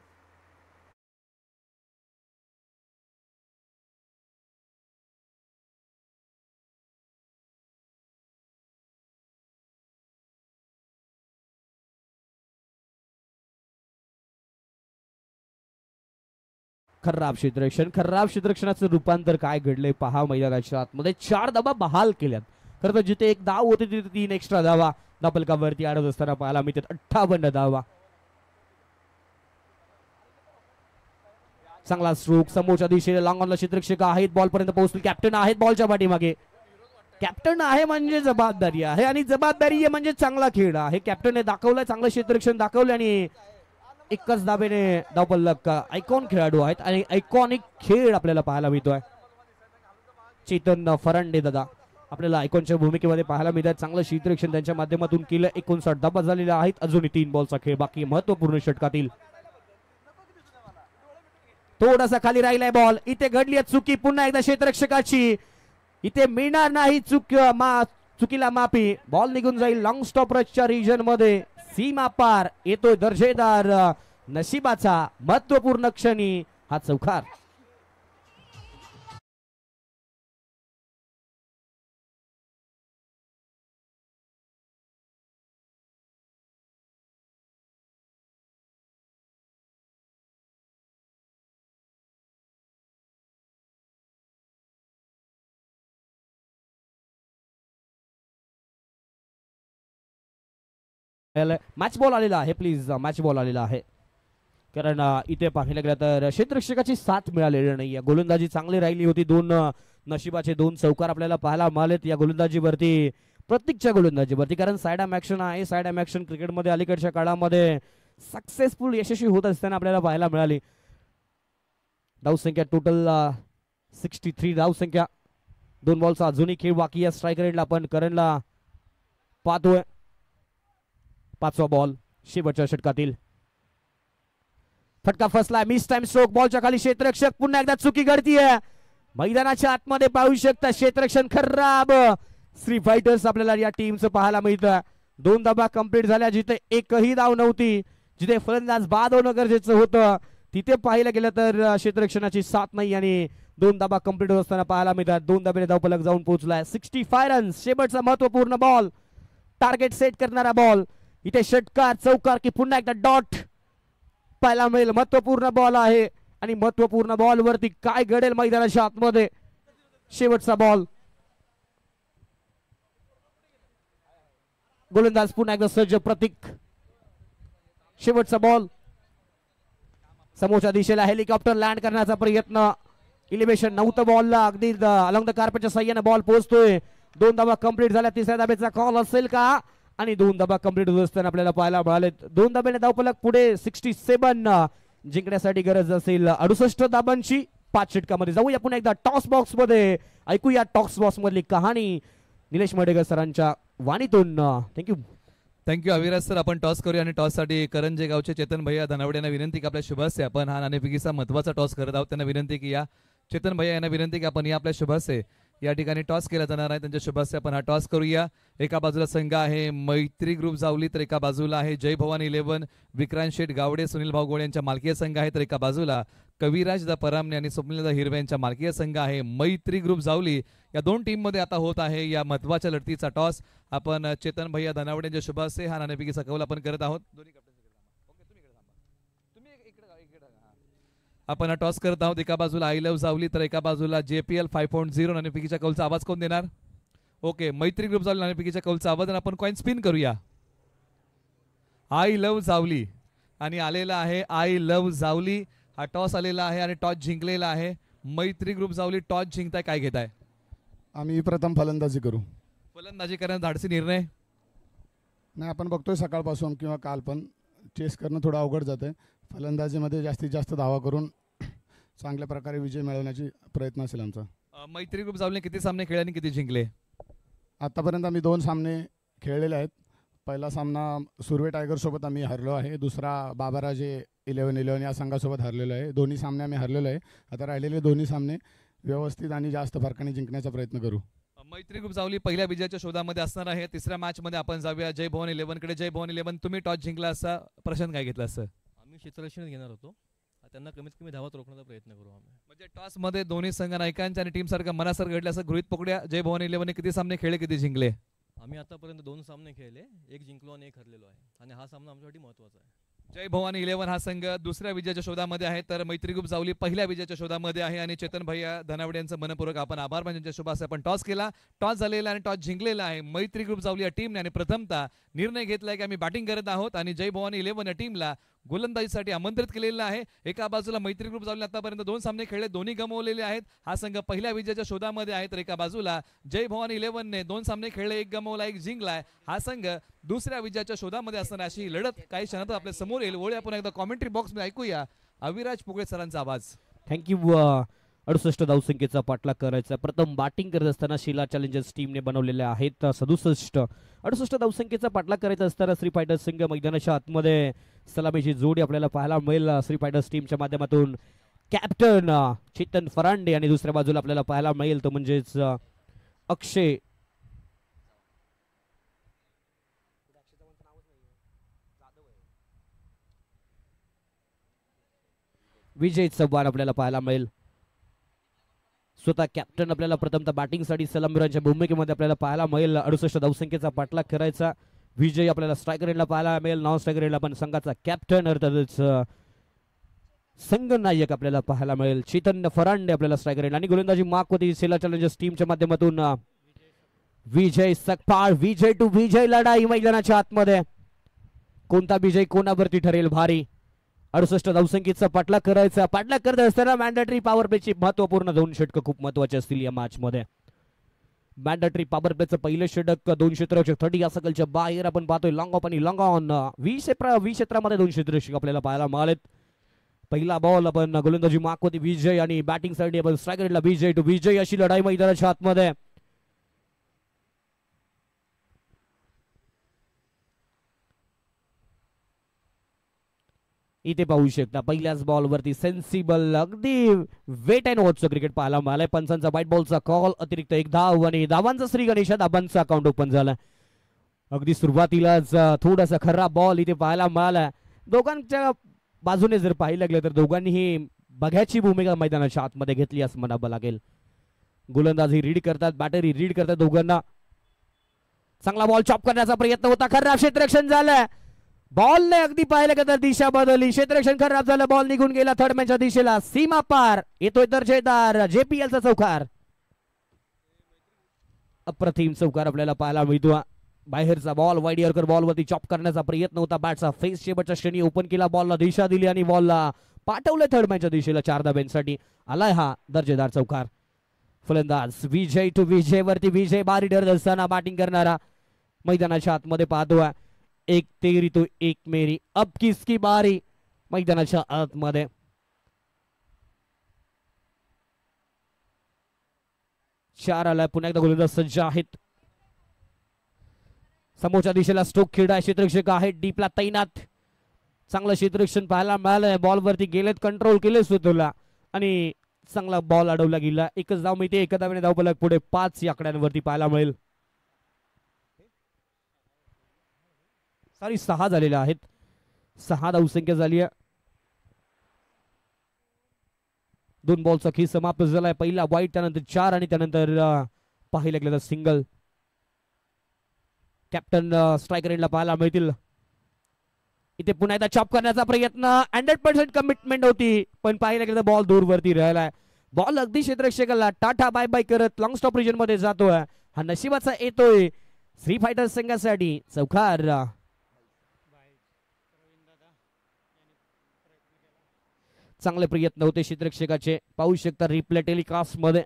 खराब क्षेत्ररक्षणाचं रूपांतर काय घडलंय पहा मैदानाच्या आतमध्ये. 4 धावा बहाल केल्यात. खरं तर जिथे 1 धाव होती तिथे 3 एक्स्ट्रा धावा धावफलकावरती आणत असताना पाहायला मिळतात. 58 धावा. चांगला स्ट्रोक समोरच्या दिशेने लॉंग ऑनला क्षेत्ररक्षक आहेत. बॉल पर्यंत पोहोचतील. कॅप्टन आहेत बॉलच्या पाठीमागे. कॅप्टन आहे म्हणजे जबाबदारी आहे आणि जबाबदारी आहे म्हणजे चांगला खेळ आहे. कॅप्टनने दाखवलंय चांगलं क्षेत्ररक्षण दाखवलं आणि एकच धाब्याने धावफलक. आयकॉन खेळाडू आहेत आणि आयकॉनिक खेळ आपल्याला पाहायला मिळतोय. चेतन फरांडे दादा आपल्याला आयकॉनच्या भूमिकेमध्ये पाहायला मिळतात. चांगलं क्षेत्ररक्षण त्यांच्या माध्यमातून केलं. 59 धाबा झालेल्या आहेत. अजूनही 3 बॉलचा खेळ बाकी. महत्वपूर्ण षटकातील थोडासा खाली राहिलाय बॉल. इथे घडली चुकी पुन्हा एकदा क्षेत्ररक्षकाची. इथे मिळणार नाही चुकीला माफी. बॉल निघून जाईल लॉंग स्टॉपरच्या रिजन मध्ये. सीमा पार येतोय दर्जेदार नशिबाचा महत्वपूर्ण क्षणी हा चौकार. मॅच बॉल आलेला आहे. प्लीज मॅच बॉल आलेला आहे, कारण इथे पाहायला गेलं तर क्षेत्ररक्षकाची साथ मिळालेली नाहीये. गोलंदाजी चांगली राहिली होती. नशिबाचे 2 चौकार आपल्याला पाहायला मिळालेत या गोलंदाजीवरती, प्रत्येकच्या गोलंदाजीवरती, कारण साइड आर्म ॲक्शन आहे. साइड आर्म ॲक्शन क्रिकेटमध्ये अलीकडच्या काळामध्ये सक्सेसफुल यशस्वी होत असताना आपल्याला पाहायला मिळाली. धावसंख्या टोटल 63 धावसंख्या. 2 बॉलचा अजूनही खेळ बाकी या स्ट्रायकर एंडला. आपण करणला पाहतोय. 5वा बॉल शेवटच्या षटकातील. फटका फसलाय. Mistime stroke. बॉलच्या खाली क्षेत्ररक्षक. पुन्हा एकदा चुकी घडतीये. मैदानाच्या आतमध्ये पाहू शकता क्षेत्ररक्षण खराब. श्री फायटर्स आपल्याला या टीमचं पाहायला मिळतं. 2 धावा कंप्लीट झाल्या. जिथे एकही धाव नव्हती, जिथे फलंदाज बाद होणं गरजेचं होतं, तिथे पाहिलं गेलं तर क्षेत्ररक्षणाची साथ नाही आणि 2 धावा कंप्लीट होत असताना पाहायला मिळतात. 2 धाब्याने धावफलक जाऊन पोहोचलाय. 65 रन्स. शेवटचा महत्वपूर्ण बॉल, टार्गेट सेट करणारा बॉल. इथे षटकार, चौकार की पुन्हा एकदा डॉट पाहायला मिळेल. महत्वपूर्ण बॉल आहे आणि महत्वपूर्ण बॉल वरती काय घडेल मैदानाच्या आतमध्ये. शेवटचा बॉल. गोलंदाज पुन्हा एकदा सज्ज. प्रतीक. शेवटचा बॉल. समोरच्या दिशेला हेलिकॉप्टर लँड करण्याचा प्रयत्न. इलिव्हेशन नव्हतं बॉलला. अगदी अलॉंग द कार्पेटच्या साह्याने बॉल पोहोचतोय. 2 धावा कंप्लीट झाल्या. 3ऱ्या धाब्याचा कॉल असेल का? आणि 2 धाबा कंप्लीट होत असताना आपल्याला पाहायला मिळाले. 2 धाब्याने धावफलक पुढे. 67 जिंकण्यासाठी गरज असेल 68 धाबांची. 5 षटकामध्ये जाऊया पुन्हा एकदा टॉस बॉक्स मध्ये. ऐकूया टॉस बॉक्स मधली कहाणी निलेश मडेकर सरांच्या वाणीतून. Thank you Aviraj sir. आपण टॉस करूया आणि टॉस साठी करंजे गावचे चेतन भैया धनावडे यांना विनंती की आपल्या शुभास्ये आपण हा नाणेफेकीचा महत्वाचा टॉस करत आहोत. त्यांना विनंती की या चेतन भैया यांना विनंती की आपण या आपल्या शुभास्ये या ठिकाणी टॉस केला जाणार आहे. त्यांच्या शुभास्ये आपण हा टॉस करूया. एका बाजूला संघ आहे मैत्री ग्रुप जावली, तर एका बाजूला आहे जय भवानी 11 विक्रांत शेठ गावडे सुनील भाऊ गोळे यांच्या मालकीय संघ आहे. तर एका बाजूला कविराज दा परामने आणि स्वप्नील दा हिरवे यांच्या मालकीय संघ आहे. मैत्री ग्रुप जावली या 2 टीम मध्ये आता होत आहे या महत्वाच्या लढतीचा टॉस. आपण चेतन भैया धनावडे यांच्या शुभास्ये हा नाणेफेकीचा कौल आपण करत आहोत. आपण हा टॉस करत आहोत. एका बाजूला आय लव्ह जावली, तर एका बाजूला JPL 5.0 नाणेफेकीच्या कौलचा आवाज कोण देणार? ओके, मैत्री ग्रुप जावली नाणेफेकीच्या कौलचा आवाज. आणि आपण कॉइन स्पिन करूया. आय लव्ह जावली आणि आलेला आहे आय लव्ह जावली. हा टॉस आलेला आहे आणि टॉस जिंकलेला आहे. मैत्री ग्रुप जावली टॉस जिंकताय. काय घेताय? आम्ही प्रथम फलंदाजी करू. फलंदाजी करण्याचा धाडसी निर्णय नाही. आपण बघतोय सकाळपासून किंवा काल पण चेस करणं थोडं अवघड जातं. फलंदाजीमध्ये जास्तीत जास्त धावा करून चांगल्या प्रकारे विजय मिळवण्याची प्रयत्न असेल आमचा. मैत्री ग्रुप जावलीने किती सामने खेळले आणि किती जिंकले? आतापर्यंत आम्ही 2 सामने खेळलेले आहेत. पहिला सामना सुर्वे टायगरसोबत आम्ही हरलो आहे. दुसरा बाबाराजे 11 या संघासोबत हरलेलो आहे. दोन्ही सामने आम्ही हरलेलो आहे. आता राहिलेले दोन्ही सामने व्यवस्थित आणि जास्त फरकाने जिंकण्याचा प्रयत्न करू. मैत्री ग्रुप जावली पहिल्या विजयाच्या शोधामध्ये असणार आहे. 3ऱ्या मॅच मध्ये आपण जाऊया जय भवानी 11 कडे. जय भवानी 11 तुम्ही टॉस जिंकला असा प्रशांत काय घेतला असं? आम्ही क्षेत्ररक्षण घेणार होतो. त्यांना कमीत कमी धावात रोखण्याचा प्रयत्न करू आम्ही. म्हणजे टॉस मध्ये दोन्ही संघ नायकांच्या आणि टीम सारखं मनासारखं घडलं असं गृहीत पकडूया. जय भवानी 11 किती सामने खेळले, किती जिंकले? आम्ही आतापर्यंत 2 सामने खेळले, 1 जिंकलो आणि 1 हरलेलो आहे आणि हा सामना आमच्यासाठी महत्त्वाचा आहे. जय भवानी 11 हा संघ 2ऱ्या विजयाच्या शोधामध्ये आहे, तर मैत्री ग्रुप जावली पहिल्या विजयाच्या शोधामध्ये आहे. आणि चेतन भैया धनावडे यांचं मनपूर्वक आपण आभार मानण्याच्या शुभाशय. आपण टॉस केला, टॉस झालेला आणि टॉस जिंकलेला आहे मैत्री ग्रुप जावली या टीमने. आणि प्रथमतः निर्णय घेतलाय की आम्ही बॅटिंग करत आहोत आणि जय भवानी 11 या टीमला गोलंदाजीसाठी आमंत्रित केलेलं आहे. एका बाजूला मैत्री ग्रुप जावली आतापर्यंत 2 सामने खेळले, दोन्ही गमावलेले आहेत. हा संघ पहिल्या विजयाच्या शोधामध्ये आहे. तर एका बाजूला जय भवानी 11 ने 2 सामने खेळले, 1 गमावला, 1 जिंकलाय. हा संघ 2ऱ्या विजयाच्या शोधामध्ये असणार. अशी लढत काही क्षणात आपल्या समोर येईल. वळूया पुन्हा एकदा कॉमेंट्री बॉक्स मध्ये ऐकूया अविराज पुगळे सरांचा आवाज. थँक्यू. 68 धावसंख्येचा पाठलाग करायचा. प्रथम बॅटिंग करत असताना शिला चॅलेंजर्स टीमने बनवलेले आहेत 68 धावसंख्येचा पाठलाग करायचा असताना श्री फायटर्स संघ मैदानाच्या आतमध्ये सलामीची जोडी आपल्याला पाहायला मिळेल. श्री फायटर्स टीमच्या माध्यमातून कॅप्टन चेतन फरांडे आणि दुसऱ्या बाजूला आपल्याला पाहायला मिळेल तो म्हणजेच अक्षय विजय चव्हाण आपल्याला पाहायला मिळेल. स्वतः कॅप्टन आपल्याला प्रथमतः बॅटिंगसाठी सलामीरांच्या भूमिकेमध्ये आपल्याला पाहायला मिळेल. 68 धावसंख्येचा पाठलाग करायचा. विजय आपल्याला स्ट्रायकर एंडला पाहायला मिळेल. नॉन स्ट्रायकर एंडला पण संघाचा कॅप्टन अर्थातच संघ नायक आपल्याला पाहायला मिळेल चेतन फरांडे आपल्याला स्ट्रायकर एंड. आणि गोलंदाजी मार्क होती सेला चॅलेंजर्स टीमच्या माध्यमातून विजय सकपाळ. विजय टू विजय लढाई मैदानाच्या आतमध्ये. कोणता विजय कोणावरती ठरेल भारी. 68 धावसंख्येचा पाठलाग करायचा. पाठलाग करत असताना मॅन्डेटरी पॉवर प्लेची महत्वपूर्ण 2 षटकं खूप महत्वाचे असतील या मॅच मध्ये. मॅन्डेटरी पॉवर प्लेचं पहिलं षटक 2 क्षेत्ररक्षक 30 या सकलच्या बाहेर आपण पाहतोय. लॉंग ऑफ आणि लॉंग ऑन 20 क्षेत्रामध्ये 2 क्षेत्ररक्षक आपल्याला पाहायला मिळालेत. पहिला बॉल आपण गोलंदाजी मार्कवरती विजय आणि बॅटिंग साठी आपण स्ट्रायकरला विजय टू विजय अशी लढाई मैदानाच्या आतमध्ये. इथे पाहू शकता पहिल्याच बॉल वरती सेन्सिबल अगदी वेट अँड वॉचचं क्रिकेट पाहायला मिळालंय. पंचांचा व्हाईट बॉलचा कॉल, अतिरिक्त 1 धाव आणि धावांचा श्री गणेश धाबांचा अकाउंट ओपन झाला. अगदी सुरुवातीलाच थोडासा खराब बॉल इथे पाहायला मिळाला. दोघांच्या बाजूने जर पाहिलं गेलं तर दोघांनीही बघ्याची भूमिका मैदानाच्या आतमध्ये घेतली असं म्हणावं लागेल. गोलंदाजी रीड करतात, बॅटरी रीड करतात दोघांना. चांगला बॉल चॉप करण्याचा प्रयत्न होता, खराब क्षेत्ररक्षण झालं. बॉलने अगदी पाहिलं का तर दिशा बदलली, क्षेत्ररक्षण खराब झालं, बॉल निघून गेला थर्ड मॅनच्या दिशेला. सीमा पार येतोय दर्जेदार JPLचा चौकार. अप्रतिम चौकार आपल्याला पाहायला मिळतो. बाहेरचा बॉल वाईड यॉर्कर बॉल वरती चॉप करण्याचा प्रयत्न होता. बॅटचा फेस शेवटच्या क्षणी ओपन केला, बॉलला दिशा दिली आणि बॉलला पाठवलं थर्ड मॅनच्या दिशेला 4 धाब्यांसाठी. आलाय हा दर्जेदार चौकार. फलंदाज विजय टू विजय वरती विजय बारी ठरत असताना बॅटिंग करणारा मैदानाच्या आतमध्ये पाहतोय. 1 तेरी तो 1 मेरी, अब किसकी बारी मैदानाच्या आतमध्ये. चार आलाय, पुन्हा एकदा गोलंदाज सज्ज आहेत. समोरच्या दिशेला स्ट्रोक खेळाय क्षेत्ररक्षक आहेत डीपला तैनात. चांगलं क्षेत्ररक्षण पाहायला मिळालंय. बॉल वरती गेलेत, कंट्रोल केले स्वतःला आणि चांगला बॉल अडवला गेला. एकच धाव मिळते, एका धावेने धाव फलक पुढे 5 या आकड्यांवरती पाहायला मिळेल. 6 झालेले आहेत. 6 धावसंख्या झाली आहे. 2 बॉलचा खेळ समाप्त झालाय. पहिला वाईट, त्यानंतर 4 आणि त्यानंतर पाहिलं गेलं तर सिंगल. कॅप्टन स्ट्रायकर एंडला पाहायला मिळतील. इथे पुन्हा एकदा चॉप करण्याचा प्रयत्न, 100% कमिटमेंट होती पण पाहिलं गेलं तर बॉल दूरवरती राहिलाय. बॉल अगदी क्षेत्ररक्षकाला टाटा बाय बाय करत लॉंग स्टॉप रिजन मध्ये जातोय. हा नशिबाचा येतोय श्री फायटर संघासाठी चौकार. चांगले प्रयत्न होते क्षेत्ररक्षकाचे, पाहू शकता रिप्ले टेलिकास्ट मध्ये.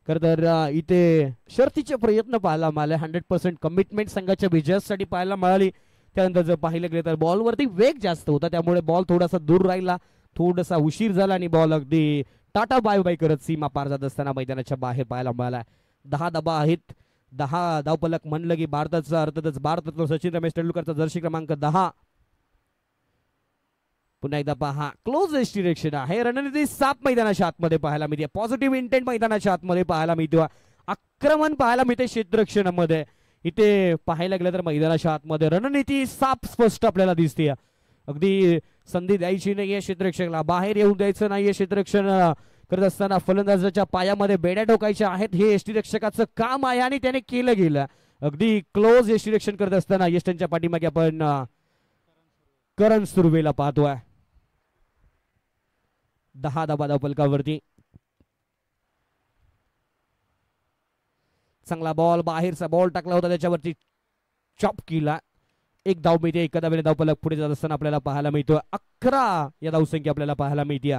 खर तर इथे शर्तीचे प्रयत्न पाहायला मिळाले. 100% कमिटमेंट संघाच्या विजयासाठी पाहायला मिळाली. त्यानंतर जर पाहिलं गेलं तर बॉलवरती वेग जास्त होता, त्यामुळे बॉल थोडासा दूर राहिला, थोडासा उशीर झाला आणि बॉल अगदी टाटा बाय बाय करत सीमा पार जात असताना मैदानाच्या बाहेर पाहायला मिळाला. 10 धाबा आहेत. 10 धावफलक म्हणलं की भारताचा अर्थातच भारताचा सचिन रमेश तेंडुलकरचा जर्सी क्रमांक 10. पुन्हा एकदा पहा, क्लोज डिरेक्शन आहे. रणनीती साफ मैदानाच्या आतमध्ये पाहायला मिळते. पॉझिटिव्ह इंटेंट मैदानाच्या आतमध्ये पाहायला मिळतो. आक्रमण पाहायला मिळते क्षेत्ररक्षणामध्ये. इथे पाहायला गेलं तर मैदानाच्या आतमध्ये रणनीती साफ स्पष्ट आपल्याला दिसते. अगदी संधी द्यायची नाहीये क्षेत्ररक्षकाला, बाहेर येऊन द्यायचं नाहीये. क्षेत्ररक्षण करत असताना फलंदाजाच्या पायामध्ये बेड्या ठोकायच्या आहेत, हे यष्टीरक्षकाचं काम आहे आणि त्याने केलं गेलं. अगदी क्लोज यष्टीरक्षण करत असताना यष्टींच्या पाठीमागे आपण करण सुर्वेला पाहतोय. 10 धाबा धावफलकावरती. चांगला बॉल, बाहेरचा बॉल टाकला होता, त्याच्यावरती चॉप केला. 1 धाव मिळते, एका धावेने धावफलक पुढे जात असताना आपल्याला पाहायला मिळतो. 11 या धावसंख्या आपल्याला पाहायला मिळते.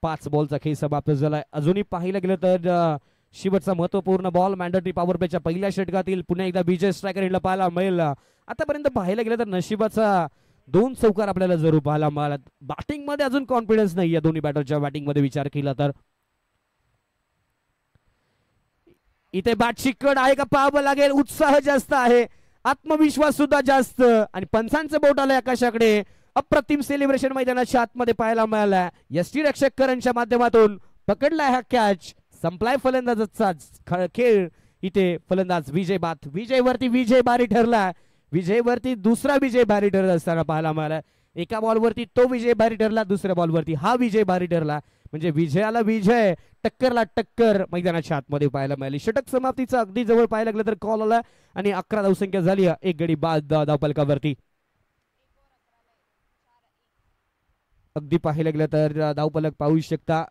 5 बॉलचा खेळ समाप्त झालाय. अजूनही पाहिलं गेलं तर शेवटचा महत्वपूर्ण बॉल मॅन्डेटरी पॉवर प्लेच्या पहिल्या षटकातील पुन्हा एकदा विजय स्ट्रायकर यांना पाहायला मिळेल. आतापर्यंत पाहायला गेलं तर नशिबाचा 2 चौकार आपल्याला जरूर पाहायला मिळाला. बॅटिंग मध्ये अजून कॉन्फिडन्स नाही या दोन्ही बॅटरच्या बॅटिंग मध्ये विचार केला तर. इथे बॅटची कड आहे का पाहावं लागेल. उत्साह जास्त आहे, आत्मविश्वास सुद्धा जास्त आणि पंचांचं बोट आलंय आकाशाकडे. अप्रतिम सेलिब्रेशन मैदानाच्या आतमध्ये पाहायला मिळाला. यष्टीरक्षक करणच्या माध्यमातून पकडलाय हा कॅच. संपलाय फलंदाजाचा खेळ. इथे फलंदाज विजय बाद, विजयवरती विजय बारी ठरला. विजयवरती दुसरा विजय भारी ठरत असताना पाहायला मिळाला. एका बॉलवरती तो विजय भारी ठरला, दुसऱ्या बॉलवरती हा विजय भारी ठरला. म्हणजे विजयाला विजय, टक्करला टक्कर मैदानाच्या आतमध्ये पाहायला मिळाली. षटक समाप्तीचा अगदी जवळ पाहायला लागलं तर कॉल आला आणि 11 धावसंख्या झाली. 1 गडी बाद धावफलकावरती. अगदी पाहायला गेलं तर धावफलक पाहू शकता.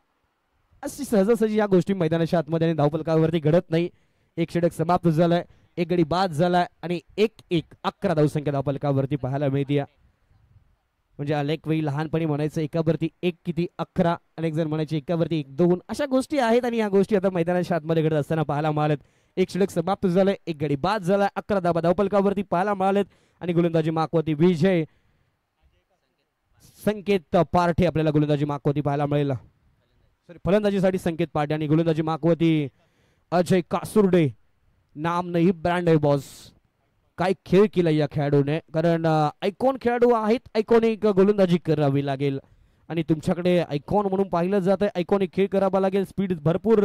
अशी सहजासहजी या गोष्टी मैदानाच्या आतमध्ये आणि धावफलकावरती घडत नाही. 1 षटक समाप्त झालाय, 1 गडी बाद झालाय आणि 1-1 11 धावसंख्या धावफलकावरती पाहायला मिळते. म्हणजे अनेक वेळी लहानपणी म्हणायचं एकावरती एक किती 11, अनेक जण म्हणायचे एकावरती 1-2, अशा गोष्टी आहेत आणि ह्या गोष्टी आता मैदानाच्या आतमध्ये घडत असताना पाहायला मिळालेत. एक षटक समाप्त झालंय, एक गडी बाद झाला, 11 धाबा धावपलकावरती पाहायला मिळालेत आणि गोलंदाजी माकवती विजय संकेत पार्ठे आपल्याला गोलंदाजी माकवती पाहायला मिळेल. सॉरी, फलंदाजीसाठी संकेत पार्ठे आणि गोलंदाजी माकवती अजय कासुर्डे. नाम नाही ब्रँड आहे बॉस. काय खेळ केला या खेळाडूने, कारण आयकॉन खेळाडू आहेत, आयकॉनिक गोलंदाजी करावी लागेल आणि तुमच्याकडे आयकॉन म्हणून पाहिलं जातं, आयकॉनिक खेळ करावा लागेल. स्पीड भरपूर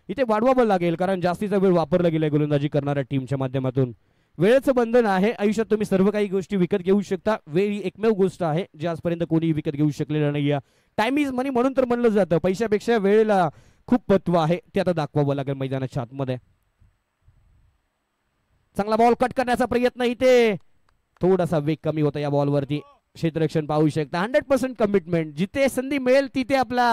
इथे वाढवावं लागेल, कारण जास्तीचा वेळ वापरला गेलाय गोलंदाजी करणाऱ्या टीमच्या माध्यमातून. वेळेचं बंधन आहे आयुष्यात, तुम्ही सर्व काही गोष्टी विकत घेऊ शकता. वेळ ही एकमेव गोष्ट आहे जी आजपर्यंत कोणी विकत घेऊ शकलेलं नाही. टाइम इज मनी म्हणून तर म्हणलं जातं, पैशापेक्षा वेळेला खूप महत्व आहे, ते आता दाखवावं लागेल मैदानाच्या आतमध्ये. चांगला बॉल कट करण्याचा प्रयत्न, इथे थोडासा वेग कमी होता या बॉलवरती. क्षेत्ररक्षण पाहू शकता, 100% कमिटमेंट. जिथे संधी मिळेल तिथे आपला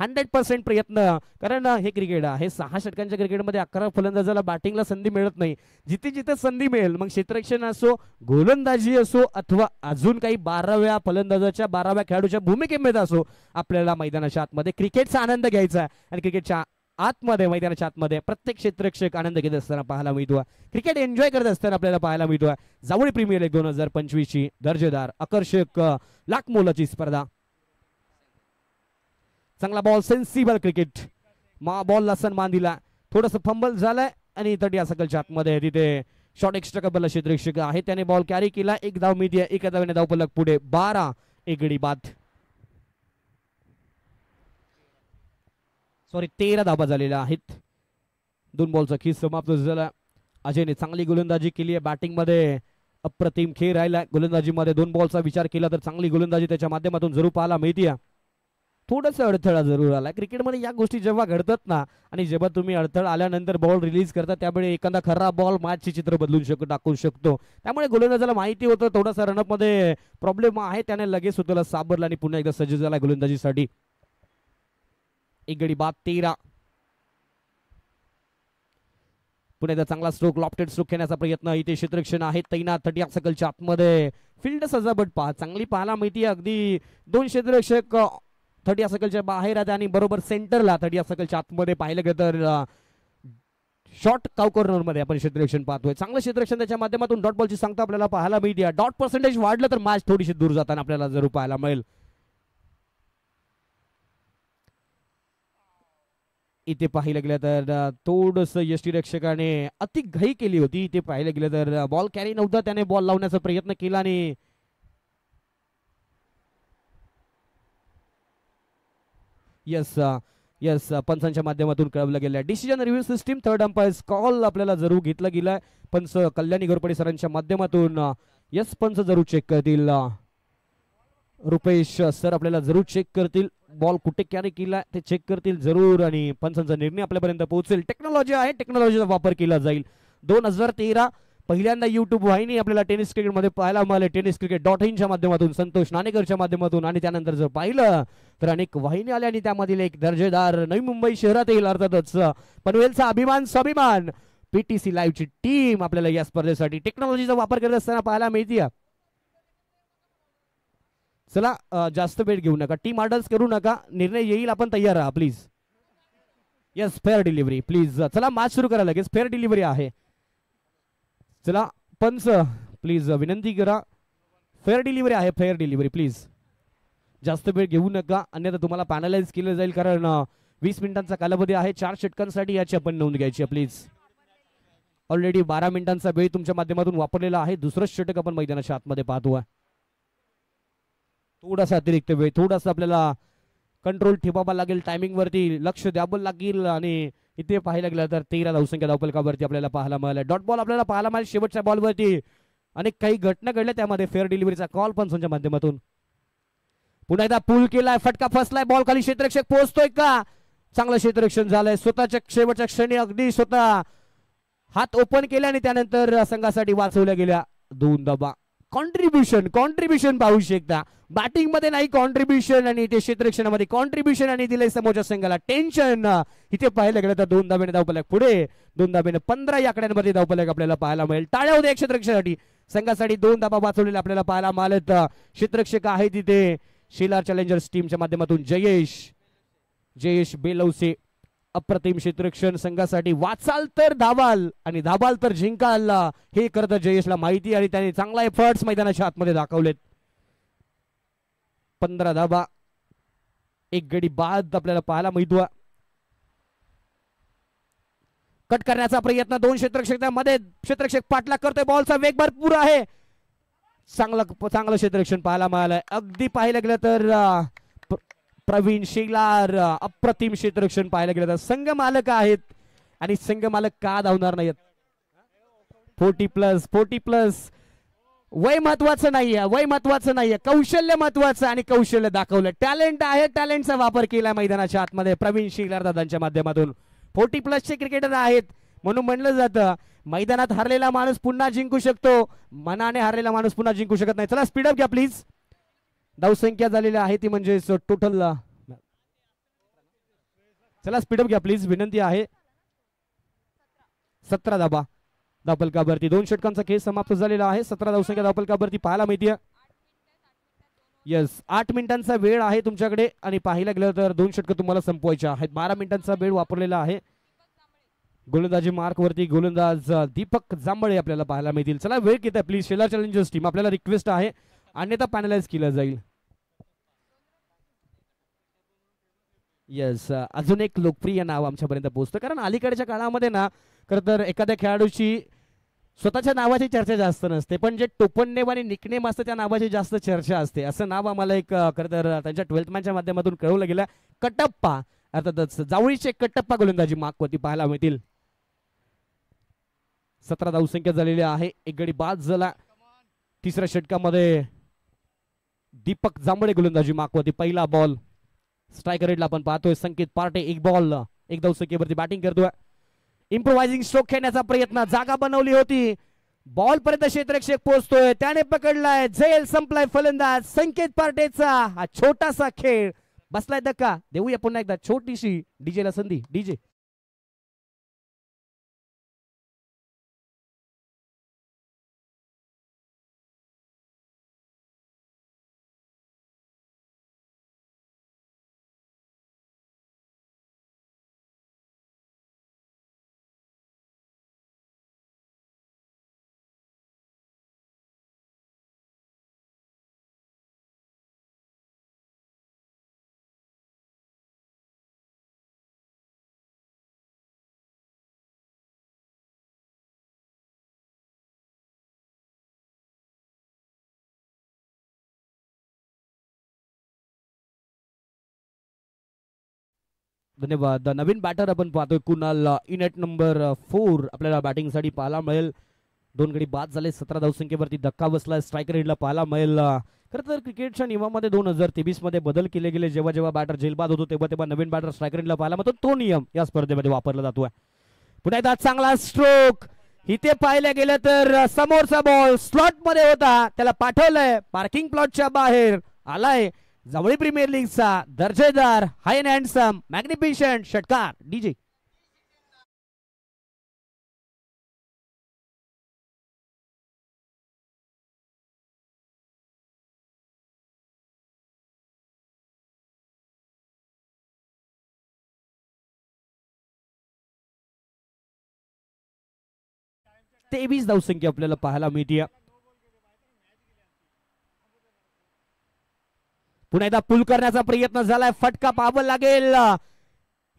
100% प्रयत्न, कारण हे क्रिकेट आहे. 6 षटकांच्या क्रिकेटमध्ये 11 फलंदाजाला बॅटिंगला संधी मिळत नाही. जिथे जिथे संधी मिळेल, मग क्षेत्ररक्षण असो, गोलंदाजी असो, अथवा अजून काही 12व्या फलंदाजाच्या 12व्या खेळाडूच्या भूमिकेमध्ये असो, आपल्याला मैदानाच्या आतमध्ये क्रिकेटचा आनंद घ्यायचा आहे. आणि क्रिकेटच्या आतमध्ये, मैदानाच्या आतमध्ये प्रत्येक क्षेत्ररक्षक आनंद घेत असताना पाहायला मिळतो. क्रिकेट एन्जॉय करत असताना आपल्याला पाहायला मिळतो. जावळी प्रीमियर लीग 2025 ची दर्जेदार, आकर्षक, लाख मोलाची स्पर्धा. चांगला बॉल, सेन्सिबल क्रिकेट. बॉलला सन्मान दिला, थोडस फंबल झालंय आणि तटी असकलच्या आतमध्ये तिथे शॉर्ट एक्स्ट्रा कबल क्षेत्ररक्षक आहे, त्याने बॉल कॅरी केला. एक धाव मिळते, एका धावेने धावपलक पुढे 12, एक गडी बाद. सॉरी, 13 धाबा झालेल्या आहेत. 2 बॉलचा खेळ समाप्त झाला. अजयने चांगली गोलंदाजी केली आहे. बॅटिंग मध्ये अप्रतिम खेळ राहिला. गोलंदाजीमध्ये 2 बॉलचा विचार केला तर चांगली गोलंदाजी त्याच्या माध्यमातून जरूर पाहायला मिळते. थोडासा अडथळा जरूर आला. क्रिकेटमध्ये या गोष्टी जेव्हा घडतात ना, आणि जेव्हा तुम्ही अडथळा आल्यानंतर बॉल रिलीज करता, त्यावेळी एखादा खरा बॉल मॅचचे चित्र बदलून टाकू शकतो. त्यामुळे गोलंदाजाला माहिती होतं थोडासा रनअप मध्ये प्रॉब्लेम आहे, त्याने लगेच स्वतःला सावरला आणि पुन्हा एकदा सज्ज झाला गोलंदाजीसाठी. एक गडी बाद, 13. पुन्हा एकदा चांगला स्ट्रोक, लॉफ्टेड स्ट्रोक घेण्याचा प्रयत्न. इथे क्षेत्ररक्षण आहे तैनात 30 सर्कलच्या आतमध्ये. फील्ड सजावट पहा, चांगली पाहायला मिळते. अगदी 2 क्षेत्ररक्षक 30 सर्कलच्या बाहेर आहेत आणि बरोबर सेंटरला 30 सर्कलच्या आतमध्ये पाहिलं गेलं तर शॉर्ट काउ कॉर्नर मध्ये आपण क्षेत्ररक्षण पाहतोय. चांगलं क्षेत्ररक्षण, त्याच्या माध्यमातून डॉट बॉलची संख्या आपल्याला पाहायला मिळते. डॉट पर्सेंटेज वाढलं तर मॅच थोडीशी दूर जाताना आपल्याला जरूर पाहायला मिळेल. इथे पाहिलं गेलं तर थोडस यष्टीरक्षकाने अति घाई केली होती. इथे पाहिलं गेलं तर बॉल कॅरी नव्हता, त्याने बॉल लावण्याचा प्रयत्न केला आणि यस पंचांच्या माध्यमातून कळवलं गेलं. Decision review system, third umpires call आपल्याला जरूर घेतला गेलाय. पंच कल्याणी घोरपडे सरांच्या माध्यमातून यस पंच जरूर चेक करतील. रुपेश सर आपल्याला जरूर चेक करतील. बॉल कुठे कॅरी केला ते चेक करतील जरूर आणि पंचांचा निर्णय आपल्यापर्यंत पोहोचेल. टेक्नॉलॉजी आहे, टेक्नॉलॉजीचा वापर केला जाईल. 2013 पहिल्यांदा युट्यूब वाहिनी आपल्याला टेनिस क्रिकेटमध्ये पाहायला मिळाले. टेनिस क्रिकेट .in च्या माध्यमातून, संतोष नाणेकरच्या माध्यमातून आणि त्यानंतर जर पाहिलं तर अनेक वाहिनी आल्या आणि त्यामधील एक दर्जेदार नवी मुंबई शहरातील अर्थातच पनवेलचा अभिमान स्वाभिमान पीटीसी लाईव्ह ची टीम आपल्याला या स्पर्धेसाठी टेक्नॉलॉजीचा वापर करत असताना पाहायला मिळते. चला जास्त वेळ घेऊ नका, टीम ऑर्डर्स करू नका, निर्णय येईल, आपण तयार राहा please. Yes, fair delivery please. चला मॅच सुरू करा लगेच, फेअर डिलिव्हरी आहे. चला पंच प्लीज विनंती करा, फेअर डिलिव्हरी आहे, फेअर डिलिव्हरी प्लीज. जास्त वेळ घेऊ नका, अन्यथा तुम्हाला पॅनलाइज केलं जाईल, कारण 20 मिनिटांचा कालावधी आहे. 4 षटकांसाठी याची आपण नोंद घ्यायची आहे प्लीज. ऑलरेडी 12 मिनिटांचा वेळ तुमच्या माध्यमातून वापरलेला आहे. दुसरं षटक आपण मैदानाच्या आतमध्ये पाहतो. थोडासा अतिरिक्त वेळ, थोडासा आपल्याला कंट्रोल ठेवावा लागेल, टायमिंग वरती लक्ष द्यावं लागेल. आणि इथे पाहायला गेलं तर 13 धावसंख्या धावपलकावरती आपल्याला पाहायला मिळाला. डॉट बॉल आपल्याला पाहायला मिळाला. शेवटच्या बॉलवरती अनेक काही घटना घडल्या, त्यामध्ये फेअर डिलिव्हरीचा कॉल पंचांच्या माध्यमातून. पुन्हा एकदा पूल केलाय, फटका फसलाय, बॉल खाली क्षेत्ररक्षक पोहोचतोय का? चांगलं क्षेत्ररक्षण झालंय. स्वतःच्या शेवटच्या क्षणी अगदी स्वतः हात ओपन केले आणि त्यानंतर संघासाठी वाचवल्या गेल्या 2 धावा. कॉन्ट्रीब्युशन पाहू शकता. बॅटिंग मध्ये नाही कॉन्ट्रीब्युशन आणि इथे क्षेत्ररक्षणामध्ये कॉन्ट्रीब्युशन आणि दिले समोरच्या संघाला टेन्शन. इथे पाहायला गेलं तर 2 धाब्याने धावपलक पुढे, 2 धाब्याने 15 या आकड्यांमध्ये धावपलक आपल्याला पाहायला मिळेल. टाळ्या होत्या क्षेत्ररक्षणासाठी. संघासाठी 2 धाबा वाचवलेले आपल्याला पाहायला मिळालेत. क्षेत्ररक्षक आहे तिथे शेलार चॅलेंजर्स टीमच्या माध्यमातून जयेश बेलवसे. अप्रतिम क्षेत्ररक्षण संघासाठी. वाचाल तर धावाल आणि धावाल तर जिंकाल हे करत जयेशला माहिती आणि त्याने चांगला एफर्ट्स मैदानाच्या आतमध्ये दाखवलेत. 15 धाबा, 1 गडी बाद आपल्याला पाहायला मिळतो. कट करण्याचा प्रयत्न 2 क्षेत्ररक्षकांमध्ये. क्षेत्ररक्षक पाठलाग करतोय. बॉलचा वेग भरपूर आहे. चांगलं क्षेत्ररक्षण पाहायला मिळालंय. अगदी पाहायला गेलं तर प्रवीण शेलार अप्रतिम क्षेत्ररक्षण पाहायला गेलं तर संघ मालक आहेत आणि संघ मालक का धावणार नाहीत. 40+. वय महत्वाचं नाहीये, कौशल्य महत्वाचं आणि कौशल्य दाखवलं. टॅलेंट आहे, टॅलेंटचा वापर केला मैदानाच्या आतमध्ये प्रवीण शेलार दादांच्या माध्यमातून. 40+ क्रिकेटर आहेत म्हणून म्हणलं जातं मैदानात हरलेला माणूस पुन्हा जिंकू शकतो, मनाने हरलेला माणूस पुन्हा जिंकू शकत नाही. चला स्पीडअप घ्या प्लीज. धावसंख्या झालेली आहे ती म्हणजे टोटल. चला स्पीडअप घ्या प्लीज, विनंती आहे. 17 धाबा धावफलकावरती. 2 षटकांचा खेळ समाप्त झालेला आहे. 17 धावसंख्या धावफलकावरती पाहायला मिळते. येस, 8 मिनिटांचा वेळ आहे तुमच्याकडे आणि पाहायला गेलं तर 2 षटकं तुम्हाला संपवायचे आहेत. 12 मिनिटांचा वेळ वापरलेला आहे. गोलंदाजी मार्क वरती गोलंदाज दीपक जांभळे आपल्याला पाहायला मिळतील. चला वेळ किती आहे प्लीज. शेलार चॅलेंजर्स टीम आपल्याला रिक्वेस्ट आहे अन्यथा पॅनलाइज केलं जाईल. येस, अजून एक लोकप्रिय नाव आमच्यापर्यंत पोहोचतं कारण अलीकडच्या काळामध्ये ना खरं तर एखाद्या खेळाडूची स्वतःच्या नावाची चर्चा जास्त नसते, पण जे टोपणनेम आणि निकनेम असतं त्या नावाची जास्त चर्चा असते. असं नाव आम्हाला एक खरं तर त्यांच्या 12th मॅनच्या माध्यमातून कळवलं गेलं. कटप्पा, अर्थातच जावळीचे कटप्पा गोलंदाजी मार्कवरती पाहायला मिळतील. 17 धावसंख्या झालेली आहे. 1 गडी बाद झाला. 3ऱ्या षटकामध्ये दीपक जांभळे गोलंदाजी मार्कवरती. पहिला बॉल स्ट्रायकर रेडला आपण पाहतोय. संकेत पार्टे 1 बॉल 1 धावसंख्येवरती बॅटिंग करतोय. इम्प्रोवायझिंग स्ट्रोक खेळण्याचा प्रयत्न, जागा बनवली होती, बॉल पर्यंत क्षेत्ररक्षक पोहोचतोय, त्याने पकडलाय, झेल संपलाय फलंदाज संकेत पार्टेचा. हा छोटासा खेळ बसलाय धक्का. देऊया पुन्हा एकदा छोटीशी डीजेला संधी. डीजे धन्यवाद. नवीन बॅटर आपण पाहतोय कुणाल इनेट नंबर 4 आपल्याला बॅटिंग साठी पाहायला मिळेल. 2 गडी बाद झाले. 17 धावसंख्येवरती धक्का बसलाय. स्ट्रायकर हेडला पाहायला मिळेल. खरं तर क्रिकेटच्या नियमामध्ये 2023 मध्ये बदल केले गेले. जेव्हा जेव्हा बॅटर झेलबाद होतो तेव्हा तेव्हा नवीन बॅटर स्ट्रायकर हेडला पाहायला मिळतो. तो नियम या स्पर्धेमध्ये वापरला जातोय. पुन्हा एकदा चांगला स्ट्रोक. इथे पाहिलं गेलं तर समोरचा बॉल स्लॉट मध्ये होता, त्याला पाठवलंय पार्किंग प्लॉटच्या बाहेर. आलाय जावळी प्रीमियर लीगचा दर्जेदार हाय अँड हँडसम मॅग्निफिशंट षटकार. डीजे तेवीस धावसंख्या आपल्याला पाहायला मिळते. पुन्हा एकदा पुल करण्याचा प्रयत्न झालाय. फटका पाहावा लागेल.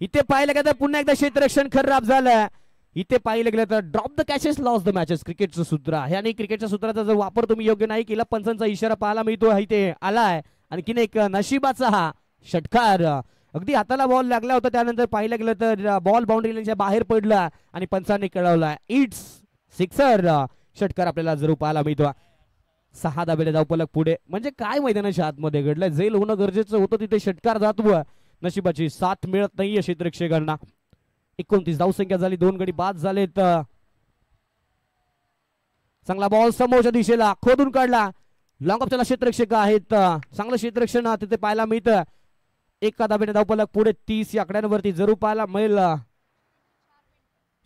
इथे पाहिलं गेलं तर पुन्हा एकदा क्षेत्ररक्षण खराब झालं. इथे पाहिलं गेलं तर drop the catches loss the matches क्रिकेटचं सूत्र आहे आणि क्रिकेटच्या सूत्राचा जर वापर तुम्ही योग्य नाही केला पंचांचा इशारा पाहायला मिळतो. इथे आलाय आणखीन एक नशिबाचा हा षटकार. अगदी हाताला बॉल लागला होता, त्यानंतर पाहिलं गेलं तर बॉल बाउंड्रीच्या बाहेर पडला आणि पंचांनी कळवला इट्स सिक्सर. षटकार आपल्याला जरूर पाहायला मिळतो. 6 धाबेले धावफलक पुढे. म्हणजे काय मैदानाच्या आतमध्ये घडलंय, झेल होणं गरजेचं होतं, तिथे षटकार जातो. नशिबाची साथ मिळत नाहीये क्षेत्ररक्षकांना. 29 धावसंख्या झाली. 2 गडी बाद झालेत. चांगला बॉल समोरच्या दिशेला खोदून काढला. लॉंग ऑफच्या क्षेत्ररक्षक आहेत. चांगलं क्षेत्ररक्षण तिथे पाहायला मिळतं. 1 धाबेने धावफलक पुढे. 30 या आकड्यांवरती जरूर पाहायला मिळेल.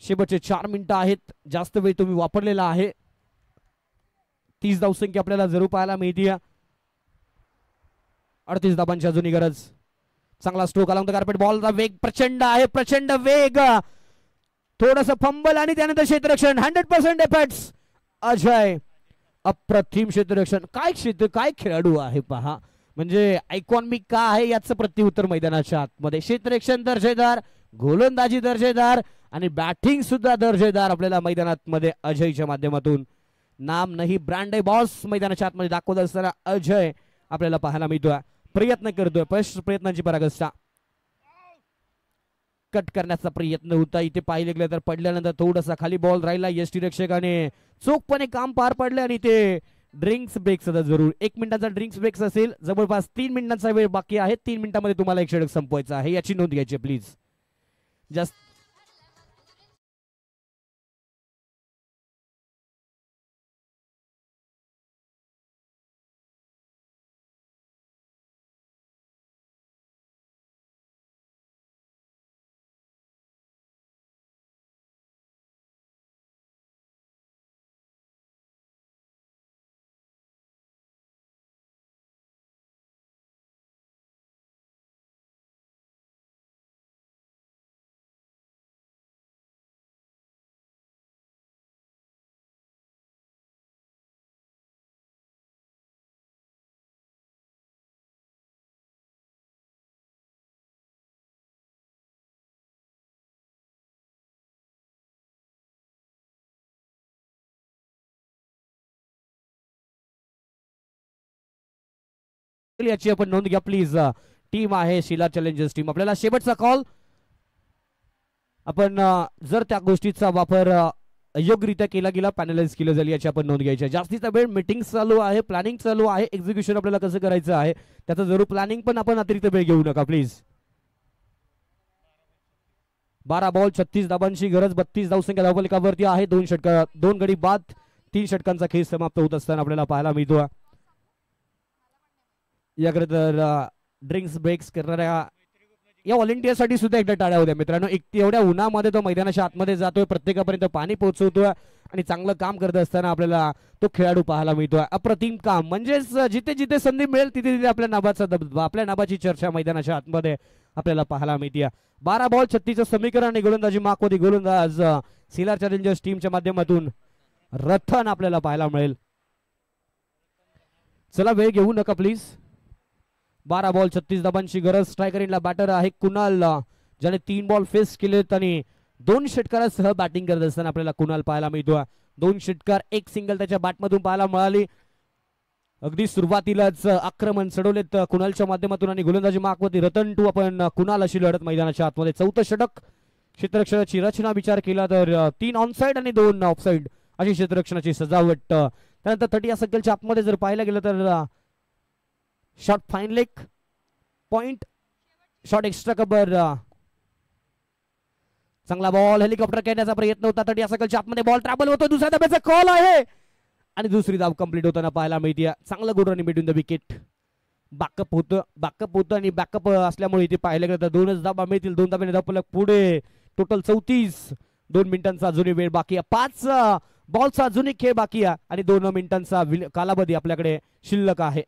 शेवटचे 4 मिनिटं आहेत. जास्त वेळ तुम्ही वापरलेला आहे. 30 धावसंख्या आपल्याला जरूर पाहायला मिळते. 38 धाबांची अजूनही गरज. चांगला स्ट्रोक अलॉंग द कार्पेट. बॉलचा वेग प्रचंड आहे, प्रचंड वेग. थोडस फंबल आणि त्यानंतर क्षेत्ररक्षण. 100% एफर्ट्स. अजय अप्रतिम क्षेत्ररक्षण. काय खेळाडू आहे पहा. म्हणजे आयकॉनिक का आहे याचं प्रत्युत्तर मैदानाच्या आतमध्ये. क्षेत्ररक्षण दर्जेदार, गोलंदाजी दर्जेदार आणि बॅटिंग सुद्धा दर्जेदार आपल्याला मैदानात मध्ये अजयच्या माध्यमातून. नाम नाही ब्रँड आहे बॉस मैदानाच्या आतमध्ये दाखवत असताना अजय आपल्याला पाहायला मिळतोय. प्रयत्न करतोय, प्रयत्नांची पराकाष्ठा. कट करण्याचा प्रयत्न होता इथे पाहिले गेलं तर पडल्यानंतर थोडासा खाली बॉल राहिला. यष्टी रक्षकाने चोखपणे काम पार पडले आणि ते ड्रिंक्स ब्रेक सुद्धा जरूर. 1 मिनिटाचा ड्रिंक्स ब्रेक असेल. जवळपास 3 मिनिटांचा वेळ बाकी आहे. 3 मिनिटांमध्ये तुम्हाला एक षटक संपवायचा आहे, याची नोंद घ्यायची प्लीज. जास्त याची आपण नोंद घ्या प्लीज. टीम आहे शिला चॅलेंजर्स टीम. आपल्याला शेवटचा कॉल. आपण जर त्या गोष्टीचा वापर योग्यरित्या केला गेला, पॅनलाइज केलं जाईल, याची आपण नोंद घ्यायची. जास्तीचा वेळ मीटिंग चालू आहे, प्लॅनिंग चालू आहे, एक्झिक्युशन आपल्याला कसं करायचं आहे त्याचं जरूर प्लॅनिंग, पण आपण अतिरिक्त वेळ घेऊ नका प्लीज. 12 बॉल 36 धाबांची गरज. 32 धावसंख्या धावफलकावरती आहे. 2 षटक, 2 गडी बाद, 3 षटकांचा खेळ समाप्त होत असताना आपल्याला पाहायला मिळतो. याकडे तर ड्रिंक्स ब्रेक्स करणाऱ्या या ऑल इंडियासाठी सुद्धा एकदा टाळ्या होत्या मित्रांनो. एवढ्या उन्हामध्ये तो मैदानाच्या आतमध्ये जातोय, प्रत्येकापर्यंत पाणी पोहोचवतोय आणि चांगलं काम करत असताना आपल्याला तो खेळाडू पाहायला मिळतोय. अप्रतिम काम. म्हणजेच जिथे जिथे संधी मिळेल तिथे तिथे आपल्या नावाचा दबदबा, आपल्या नावाची चर्चा मैदानाच्या आतमध्ये आपल्याला पाहायला मिळते. 12 बॉल 36 समीकरण आणि गोलंदाजी मागवती गोलंदाज सिलार चॅलेंजर्स टीमच्या माध्यमातून रथन आपल्याला पाहायला मिळेल. चला वेळ घेऊ नका प्लीज. 12 बॉल 36 धाबांची गरज. स्ट्रायकर इनला बॅटर आहे कुणाल, ज्याने 3 बॉल फेस केलेत आणि 2 षटकारासह बॅटिंग करत असताना आपल्याला कुणाल पाहायला मिळतो. 2 षटकार 1 सिंगल त्याच्या बॅटमधून पाहायला मिळाली. अगदी सुरुवातीलाच आक्रमण चढवलेत कुणालच्या माध्यमातून आणि गोलंदाजी मागवती रतन टू. आपण कुणाल अशी लढत मैदानाच्या आतमध्ये. 4थं षटक. क्षेत्ररक्षणाची रचना विचार केला तर 3 ऑनसाइड आणि 2 ऑफसाइड अशी क्षेत्ररक्षणाची सजावट. त्यानंतर 30 या सर्कलच्या आतमध्ये जर पाहायला गेलं तर shot fine leg point, shot extra कबर. चांगला बॉल हेलिकॉप्टर खेळण्याचा प्रयत्न होता. 30 या सर्कलच्या आतमध्ये बॉल ट्रॅव्हल होतो. दुसऱ्या धाब्याचा कॉल आहे आणि दुसरी धाव कंप्लीट होताना पाहायला मिळते. चांगलं good running between the wicket. Backup होतं आणि बॅकअप असल्यामुळे इथे पाहिलं गेलं तर 2च धाबा मिळतील. 2 धाब्याने धावफलक पुढे. टोटल 34. 2 मिनिटांचा अजूनही वेळ बाकी आहे. 5 बॉलचा अजूनही खेळ बाकी आहे आणि 2 मिनिटांचा कालावधी आपल्याकडे शिल्लक आहे.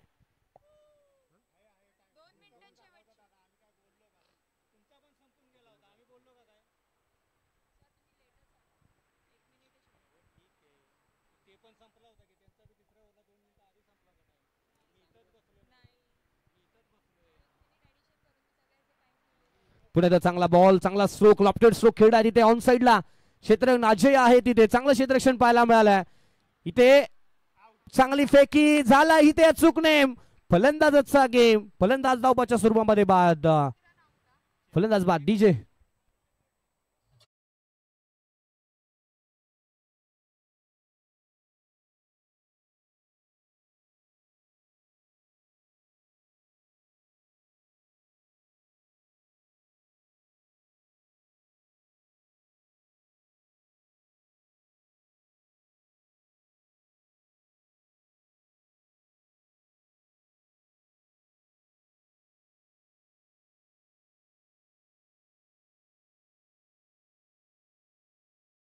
पुण्याचा चांगला बॉल, चांगला स्ट्रोक, लॉफ्टेड स्ट्रोक खेळला तिथे ऑन साइडला. क्षेत्ररक्षण अजय आहे तिथे. चांगलं क्षेत्ररक्षण पाहायला मिळालंय इथे. चांगली फेकी झाला इथे अचूक नेम. फलंदाजाचा गेम. फलंदाज धावबाच्या स्वरूपामध्ये बाद. फलंदाज बाद डीजे.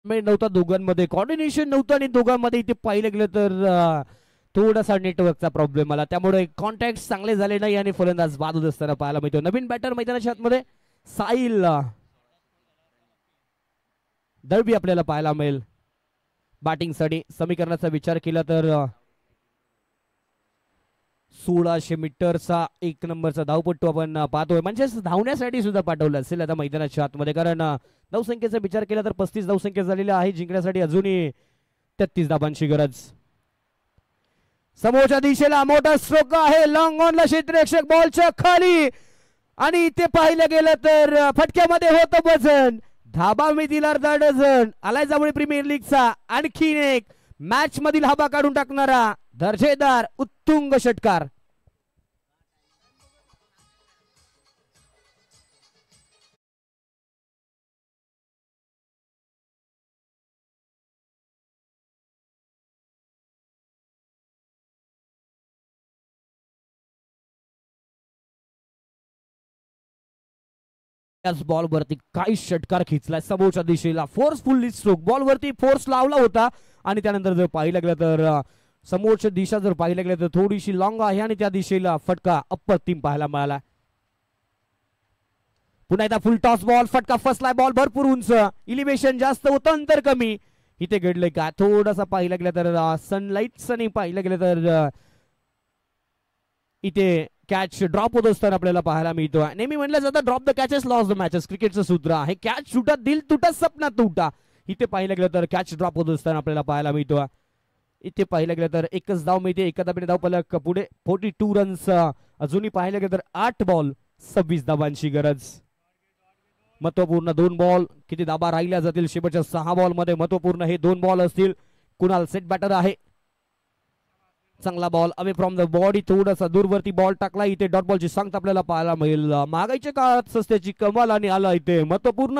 नव्हता दोघांमध्ये, कॉर्डिनेशन नव्हतं आणि दोघांमध्ये इथे पाहिलं गेलं तर थोडासा नेटवर्कचा प्रॉब्लेम आला, त्यामुळे कॉन्टॅक्ट चांगले झाले नाही आणि फलंदाज बाद होत असताना पाहायला मिळतो. नवीन बॅटर मैदानाच्या आतमध्ये साहिल दळवी आपल्याला पाहायला मिळेल. बॅटिंगसाठी समीकरणाचा विचार केला तर 1600 मीटरचा एक नंबरचा धावपट्टू आपण पाहतोय, म्हणजे धावण्यासाठी सुद्धा पाठवलं असेल आता मैदानाच्या आतमध्ये, कारण धावसंख्येचा विचार केला तर 35 धावसंख्या झालेली आहे. जिंकण्यासाठी अजूनही 33 धावांची गरज. समोरच्या दिशेला मोठा स्ट्रोक आहे, लॉंग ऑनला क्षेत्ररक्षक बॉलच्या खाली, आणि इथे पाहिलं गेलं तर फटक्यामध्ये होतं वजन. धाबा मिळतील अर्धा डझन. आलाय जांभळी प्रीमियर लीगचा आणखीन एक मॅच मधील हबा काढून टाकणारा दर्जेदार उत्तुंग षटकार. बॉल वरती काही षटकार खिचलाय समोरच्या दिशेला, फोर्सफुल्ली स्ट्रोक बॉल वरती फोर्स लावला होता, आणि त्यानंतर जर पाहिलं गेलं तर समोरच्या दिशा जर पाहिलं गेलं तर थोडीशी लॉंग आहे, आणि त्या दिशेला फटका अप्रतिम पाहायला मिळाला. पुन्हा एकदा फुल टॉस बॉल, फटका फसलाय, बॉल भरपूर उंच, इलिव्हेशन जास्त होतं, अंतर कमी. इथे घडलंय का थोडासा पाहिलं गेलं तर सनलाइट नाही पाहिलं गेलं तर इथे कॅच ड्रॉप होत असताना आपल्याला पाहायला मिळतो. नेहमी म्हणलं जातं drop the catches loss the matches, क्रिकेटचं सूत्र आहे. कॅच सुटा दिल तुटा सपना तुटा. इथे पाहिलं गेलं तर कॅच ड्रॉप होत असताना आपल्याला पाहायला मिळतो. इथे पाहिलं गेलं तर एकच धाव मिळते, एका धावेने धाव फलक पुढे 42 रन्स. अजूनही पाहिलं गेलं तर 8 बॉल 26 धावांची गरज. महत्वपूर्ण 2 बॉल, किती धाबा राहिल्या जातील शेवटच्या 6 बॉल मध्ये, महत्वपूर्ण हे 2 बॉल असतील. कुणाल सेट बॅटर आहे, चांगला ball away from the body, थोडासा दूरवरती बॉल टाकला. इथे डॉट बॉलची सांगता आपल्याला पाहायला मिळेल. महागाईच्या काळात सस्त्याची कमाल, आणि आला इथे महत्वपूर्ण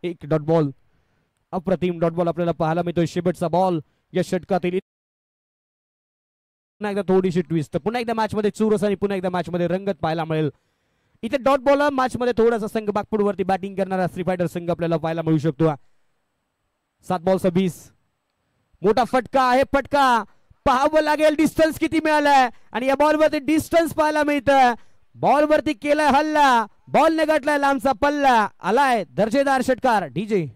एक डॉट बॉल, अप्रतिम डॉट बॉल आपल्याला पाहायला मिळतोय. शेवटचा बॉल या षटकातील. पुन्हा एकदा थोडीशी ट्विस्ट, पुन्हा एकदा मॅच मध्ये चुरस, आणि पुन्हा एकदा मॅच मध्ये रंगत पाहायला मिळेल. इथे डॉट बॉल मॅच मध्ये थोडासा संघ बागपूरवरती बॅटिंग करणारा स्ट्रीट फायटर संघ आपल्याला पाहायला मिळू शकतो. 7 बॉल 26. मोठा फटका आहे, फटका पाहावं लागेल डिस्टन्स किती मिळालाय, आणि या बॉल वरती डिस्टन्स पाहायला मिळतं. बॉल वरती केलाय हल्ला, बॉल ने गाठलाय लांबचा पल्ला. आलाय दर्जेदार षटकार. डीजे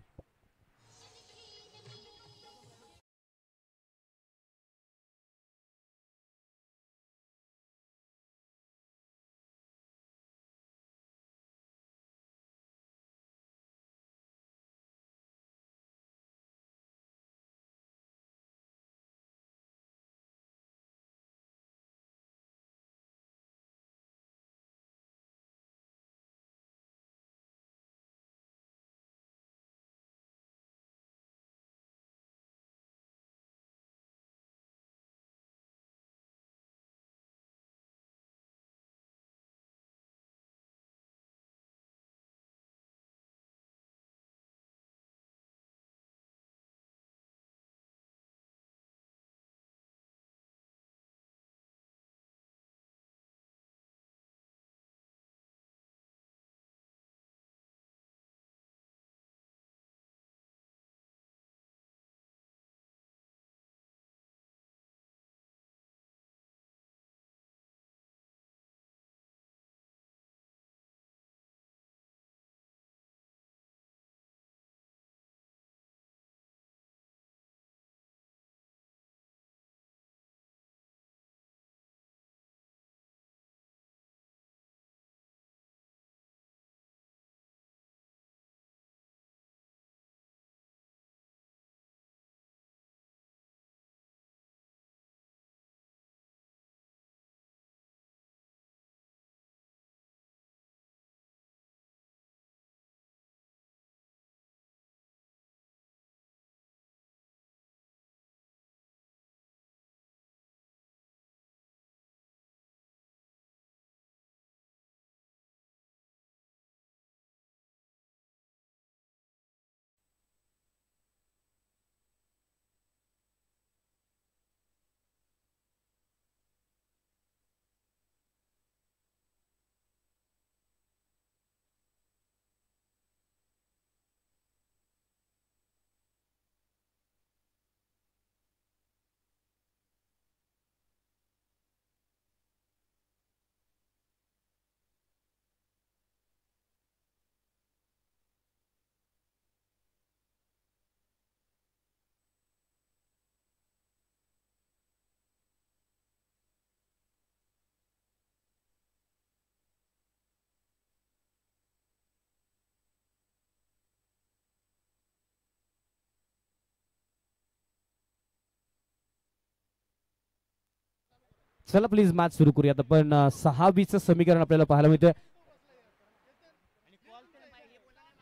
चला प्लीज मॅच सुरू करूयात आपण. 6-20 समीकरण आपल्याला पाहायला मिळतंय.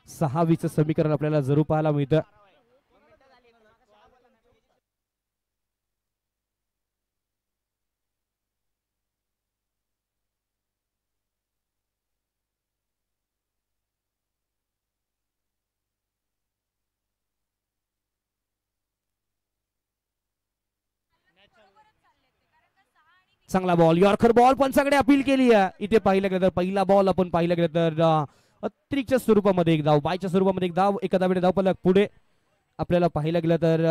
6-20 समीकरण आपल्याला जरूर पाहायला मिळतं. चांगला बॉल, यॉर्कर बॉल पंचाकडे अपील केली आहे. इथे पाहिलं गेलं तर पहिला बॉल आपण पाहिलं गेलं तर अतिरिक्तच्या स्वरूपामध्ये एक धाव, बायच्या स्वरूपामध्ये एक धाव, एका धावेने धावफलक पुढे आपल्याला पाहिलं गेलं तर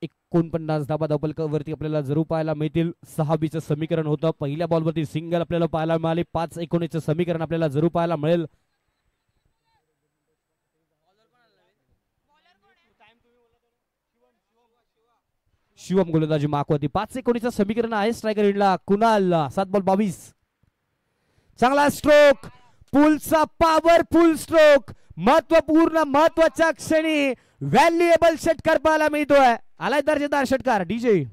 49 धाबा धावफलकावरती आपल्याला जरूर पाहायला मिळतील. 6-20 समीकरण होतं. पहिल्या बॉलवरती सिंगल आपल्याला पाहायला मिळाले. 5-19 समीकरण आपल्याला जरूर पाहायला मिळेल. शिवम गोलंदाजी माकवती. 5-19 समीकरण आहे. स्ट्रायकर एंडला कुणाल. 7 बॉल 22. चांगला स्ट्रोक, पुलचा पॉवरफुल स्ट्रोक, महत्वपूर्ण महत्वाच्या क्षणी व्हॅल्युएबल षटकार पाहायला मिळतोय. आलाय दर्जेदार षटकार डीजे.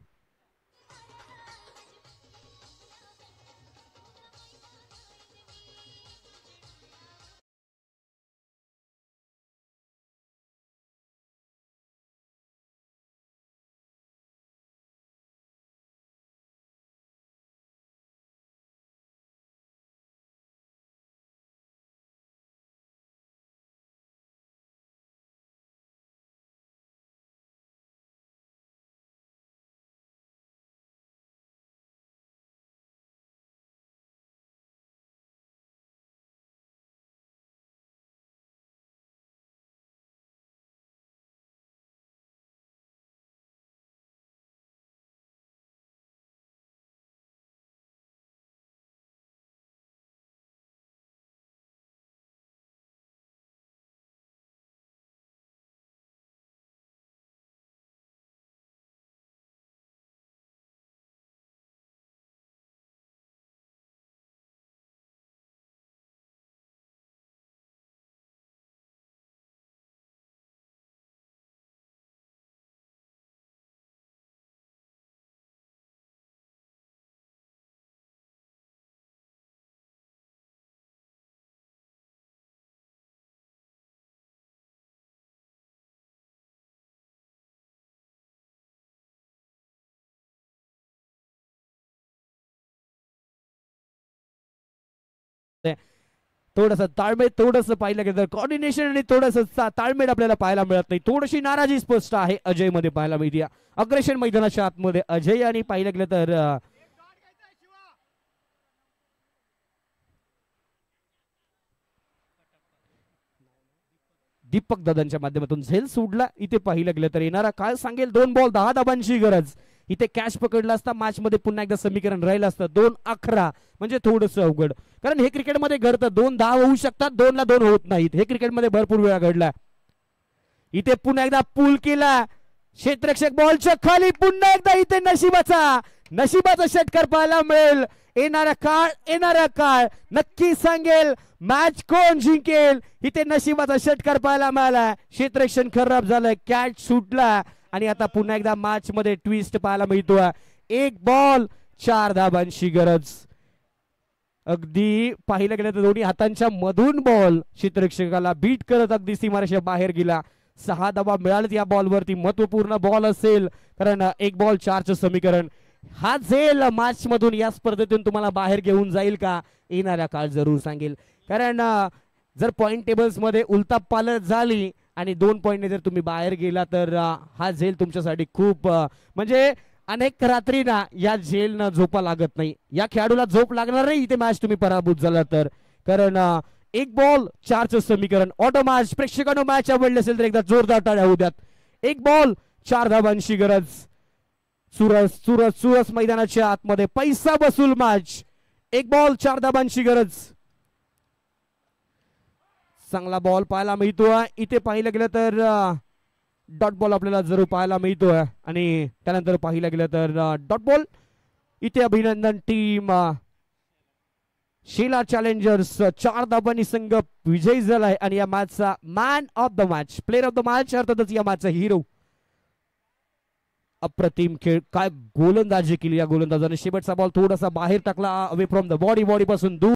थोडस ताळमेळ, थोडस पाहिलं गेलं तर कॉर्डिनेशन आणि थोडस ताळमेळ आपल्याला पाहायला मिळत नाही. थोडीशी नाराजी स्पष्ट आहे अजय मध्ये पाहायला मिळते. अग्रेशन मैदानाच्या आतमध्ये अजय आणि पाहिलं गेलं तर दीपक दादांच्या माध्यमातून झेल सोडला. इथे पाहिलं गेलं तर येणारा काय सांगेल. 2 बॉल 10 धाबांची गरज. इथे कॅच पकडला असता मॅच मध्ये पुन्हा एकदा समीकरण राहिलं असतं. 2-11 म्हणजे थोडस अवघड, कारण हे क्रिकेटमध्ये घडतं. 2 धाव होऊ शकतात, 2 ला 2 होत नाहीत. हे क्रिकेटमध्ये भरपूर वेळा घडला. इथे पुन्हा एकदा पूल केला. क्षेत्ररक्षक बॉलच्या खाली पुन्हा एकदा इथे नशिबाचा षटकार पाहायला मिळेल. येणारा काळ नक्की सांगेल मॅच कोण जिंकेल. इथे नशिबाचा षटकार पाहायला मिळाला. क्षेत्ररक्षण खराब झालं, कॅच सुटला आणि आता पुन्हा एकदा मॅच मध्ये ट्विस्ट पाहायला मिळतोय. 1 बॉल 4 धाबांची गरज. अगदी पाहिलं गेलं तर दोन्ही हातांच्या मधून बॉल क्षेत्ररक्षकाला बीट करत अगदी सीमारेषेच्या बाहेर गेला. 6 धाबा मिळालेत या बॉलवरती. महत्वपूर्ण बॉल असेल, कारण 1 बॉल 4चं समीकरण. हा झेल मॅच मधून या स्पर्धेतून तुम्हाला बाहेर घेऊन जाईल का, येणारा काळ जरूर सांगेल. कारण जर पॉइंट टेबल्स मध्ये उलथापालट झाली आणि 2 पॉइंटने जर तुम्ही बाहेर गेला तर हा झेल तुमच्यासाठी खूप म्हणजे अनेक रात्री ना या झेलनं झोपा लागत नाही. या खेळाडूला झोप लागणार नाही इथे मॅच तुम्ही पराभूत झाला तर. कारण 1 बॉल 4चं समीकरण. Auto match. प्रेक्षकांनो मॅच आवडली असेल तर एकदा जोरदार टाळ्या होऊ द्यात. 1 बॉल 4 धाबांची गरज. सुरस मैदानाच्या आतमध्ये पैसा बसूल मॅच. 1 बॉल 4 धाबांची गरज. चांगला बॉल पाहायला मिळतोय. इथे पाहिलं गेलं तर डॉट बॉल आपल्याला जरूर पाहायला मिळतोय आणि त्यानंतर पाहिलं गेलं तर डॉट बॉल. इथे अभिनंदन टीम शेला चॅलेंजर्स 4 धाबांनी संघ विजयी झालाय आणि या मॅचचा man of the match, player of the match अर्थातच या मॅचचा हिरो अप्रतिम खेळ, काय गोलंदाजी केली या गोलंदाजाने. शेवटचा बॉल थोडासा बाहेर टाकला, अवे फ्रॉम द बॉडी पासून दूर.